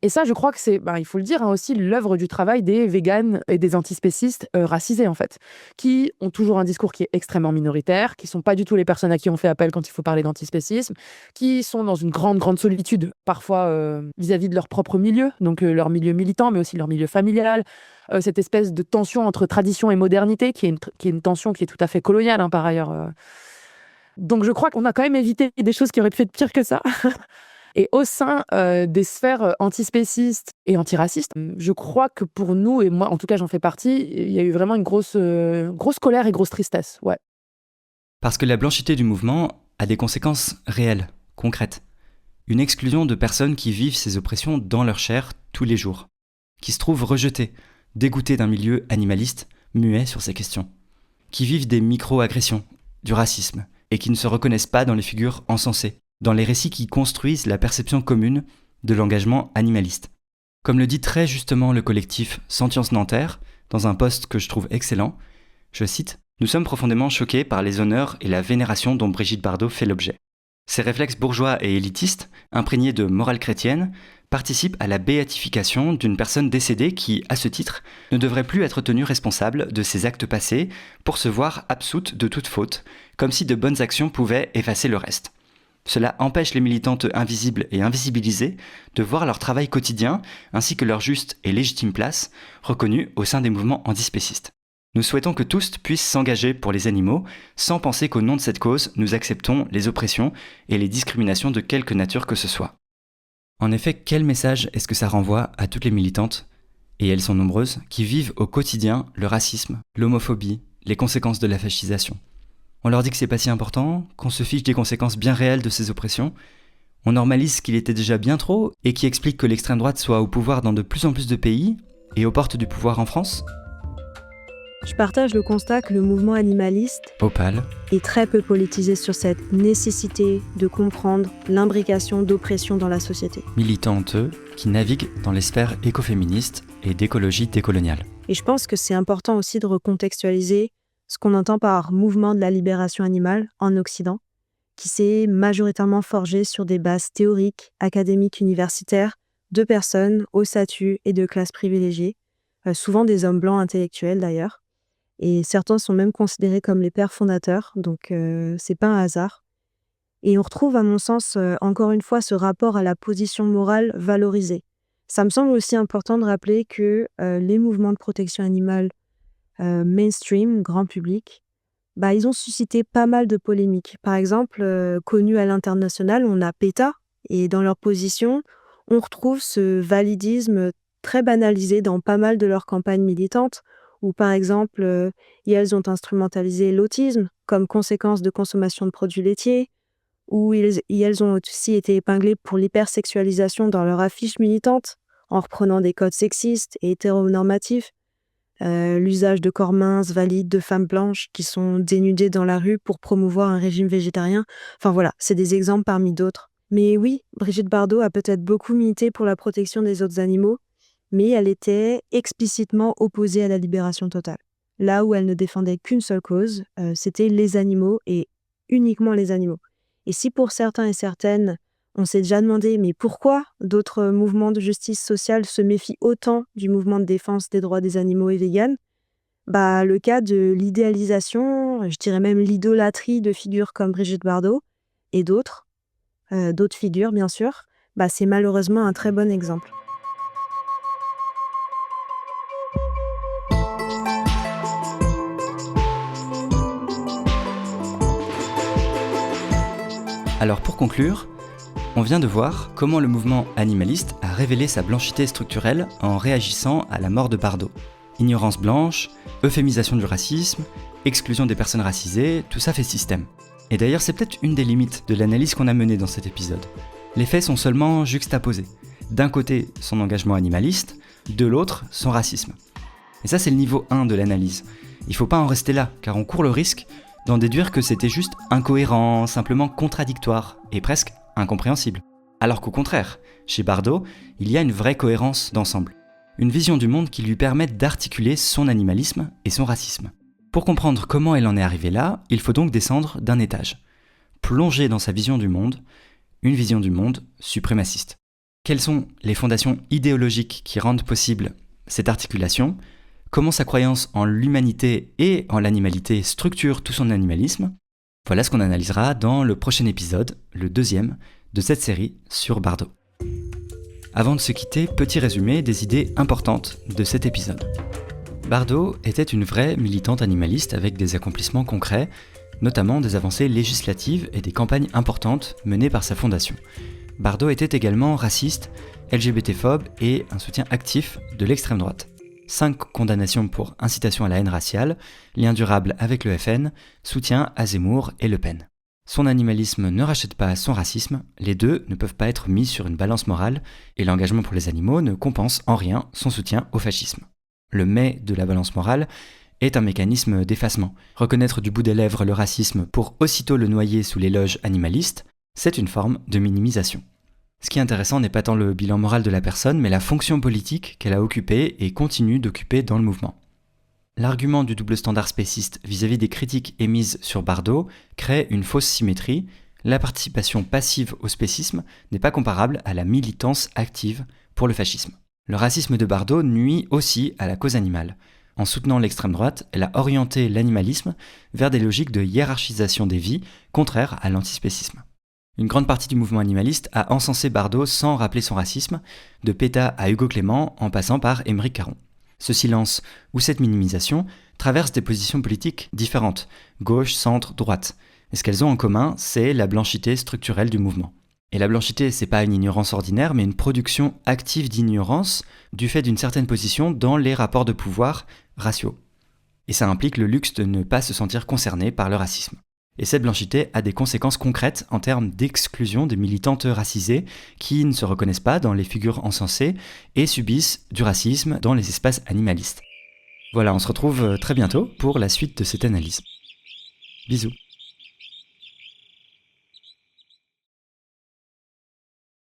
Et ça, je crois que c'est, il faut le dire, aussi l'œuvre du travail des véganes et des antispécistes racisés, en fait, qui ont toujours un discours qui est extrêmement minoritaire, qui ne sont pas du tout les personnes à qui on fait appel quand il faut parler d'antispécisme, qui sont dans une grande solitude, parfois vis-à-vis de leur propre milieu, donc leur milieu militant, mais aussi leur milieu familial, cette espèce de tension entre tradition et modernité, qui est une tension qui est tout à fait coloniale, par ailleurs. Donc je crois qu'on a quand même évité des choses qui auraient pu être pires que ça. Et au sein des sphères antispécistes et antiracistes, je crois que pour nous, et moi en tout cas j'en fais partie, il y a eu vraiment une grosse colère et grosse tristesse. Ouais.
Parce que la blanchité du mouvement a des conséquences réelles, concrètes. Une exclusion de personnes qui vivent ces oppressions dans leur chair tous les jours, qui se trouvent rejetées, dégoûtées d'un milieu animaliste, muet sur ces questions, qui vivent des micro-agressions, du racisme, et qui ne se reconnaissent pas dans les figures encensées, dans les récits qui construisent la perception commune de l'engagement animaliste. Comme le dit très justement le collectif Sentience Nanterre, dans un post que je trouve excellent, je cite « Nous sommes profondément choqués par les honneurs et la vénération dont Brigitte Bardot fait l'objet. Ces réflexes bourgeois et élitistes, imprégnés de morale chrétienne, participent à la béatification d'une personne décédée qui, à ce titre, ne devrait plus être tenue responsable de ses actes passés pour se voir absoute de toute faute, comme si de bonnes actions pouvaient effacer le reste. Cela empêche les militantes invisibles et invisibilisées de voir leur travail quotidien ainsi que leur juste et légitime place reconnue au sein des mouvements antispécistes. Nous souhaitons que tous puissent s'engager pour les animaux sans penser qu'au nom de cette cause, nous acceptons les oppressions et les discriminations de quelque nature que ce soit. » En effet, quel message est-ce que ça renvoie à toutes les militantes, et elles sont nombreuses, qui vivent au quotidien le racisme, l'homophobie, les conséquences de la fascisation? On leur dit que c'est pas si important, qu'on se fiche des conséquences bien réelles de ces oppressions. On normalise ce qu'il était déjà bien trop et qui explique que l'extrême droite soit au pouvoir dans de plus en plus de pays et aux portes du pouvoir en France.
Je partage le constat que le mouvement animaliste
Opale
est très peu politisé sur cette nécessité de comprendre l'imbrication d'oppression dans la société.
Militants, eux, qui naviguent dans les sphères écoféministes et d'écologie décoloniale.
Et je pense que c'est important aussi de recontextualiser ce qu'on entend par mouvement de la libération animale en Occident, qui s'est majoritairement forgé sur des bases théoriques, académiques, universitaires, de personnes au statut et de classes privilégiées, souvent des hommes blancs intellectuels d'ailleurs. et certains sont même considérés comme les pères fondateurs, donc c'est pas un hasard. Et on retrouve, à mon sens, encore une fois, ce rapport à la position morale valorisée. Ça me semble aussi important de rappeler que les mouvements de protection animale mainstream, grand public, ils ont suscité pas mal de polémiques. Par exemple, connus à l'international, on a PETA, et dans leur position, on retrouve ce validisme très banalisé dans pas mal de leurs campagnes militantes, où par exemple, elles ont instrumentalisé l'autisme comme conséquence de consommation de produits laitiers, où elles ont aussi été épinglées pour l'hypersexualisation dans leurs affiches militantes, en reprenant des codes sexistes et hétéronormatifs, l'usage de corps minces, valides, de femmes blanches qui sont dénudées dans la rue pour promouvoir un régime végétarien. Enfin voilà, c'est des exemples parmi d'autres. Mais oui, Brigitte Bardot a peut-être beaucoup milité pour la protection des autres animaux, mais elle était explicitement opposée à la libération totale. Là où elle ne défendait qu'une seule cause, c'était les animaux et uniquement les animaux. Et si pour certains et certaines, on s'est déjà demandé mais pourquoi d'autres mouvements de justice sociale se méfient autant du mouvement de défense des droits des animaux et véganes, le cas de l'idéalisation, je dirais même l'idolâtrie de figures comme Brigitte Bardot et d'autres figures bien sûr, c'est malheureusement un très bon exemple.
Alors pour conclure, on vient de voir comment le mouvement animaliste a révélé sa blanchité structurelle en réagissant à la mort de Bardot. Ignorance blanche, euphémisation du racisme, exclusion des personnes racisées, tout ça fait système. Et d'ailleurs c'est peut-être une des limites de l'analyse qu'on a menée dans cet épisode. Les faits sont seulement juxtaposés. D'un côté son engagement animaliste, de l'autre son racisme. Et ça c'est le niveau 1 de l'analyse. Il faut pas en rester là, car on court le risque d'en déduire que c'était juste incohérent, simplement contradictoire, et presque incompréhensible. Alors qu'au contraire, chez Bardot, il y a une vraie cohérence d'ensemble. Une vision du monde qui lui permette d'articuler son animalisme et son racisme. Pour comprendre comment elle en est arrivée là, il faut donc descendre d'un étage. Plonger dans sa vision du monde, une vision du monde suprémaciste. Quelles sont les fondations idéologiques qui rendent possible cette articulation ? Comment sa croyance en l'humanité et en l'animalité structure tout son animalisme ? Voilà ce qu'on analysera dans le prochain épisode, le 2e de cette série sur Bardot. Avant de se quitter, petit résumé des idées importantes de cet épisode. Bardot était une vraie militante animaliste avec des accomplissements concrets, notamment des avancées législatives et des campagnes importantes menées par sa fondation. Bardot était également raciste, LGBT-phobe et un soutien actif de l'extrême droite. 5 condamnations pour incitation à la haine raciale, lien durable avec le FN, soutien à Zemmour et Le Pen. Son animalisme ne rachète pas son racisme, les deux ne peuvent pas être mis sur une balance morale, et l'engagement pour les animaux ne compense en rien son soutien au fascisme. Le mais de la balance morale est un mécanisme d'effacement. Reconnaître du bout des lèvres le racisme pour aussitôt le noyer sous l'éloge animaliste, c'est une forme de minimisation. Ce qui est intéressant n'est pas tant le bilan moral de la personne, mais la fonction politique qu'elle a occupée et continue d'occuper dans le mouvement. L'argument du double standard spéciste vis-à-vis des critiques émises sur Bardot crée une fausse symétrie. La participation passive au spécisme n'est pas comparable à la militance active pour le fascisme. Le racisme de Bardot nuit aussi à la cause animale. En soutenant l'extrême droite, elle a orienté l'animalisme vers des logiques de hiérarchisation des vies contraires à l'antispécisme. Une grande partie du mouvement animaliste a encensé Bardot sans rappeler son racisme, de PETA à Hugo Clément en passant par Aymeric Caron. Ce silence ou cette minimisation traversent des positions politiques différentes, gauche, centre, droite. Et ce qu'elles ont en commun, c'est la blanchité structurelle du mouvement. Et la blanchité, c'est pas une ignorance ordinaire, mais une production active d'ignorance du fait d'une certaine position dans les rapports de pouvoir raciaux. Et ça implique le luxe de ne pas se sentir concerné par le racisme. Et cette blanchité a des conséquences concrètes en termes d'exclusion des militantes racisées qui ne se reconnaissent pas dans les figures encensées et subissent du racisme dans les espaces animalistes. Voilà, on se retrouve très bientôt pour la suite de cette analyse. Bisous.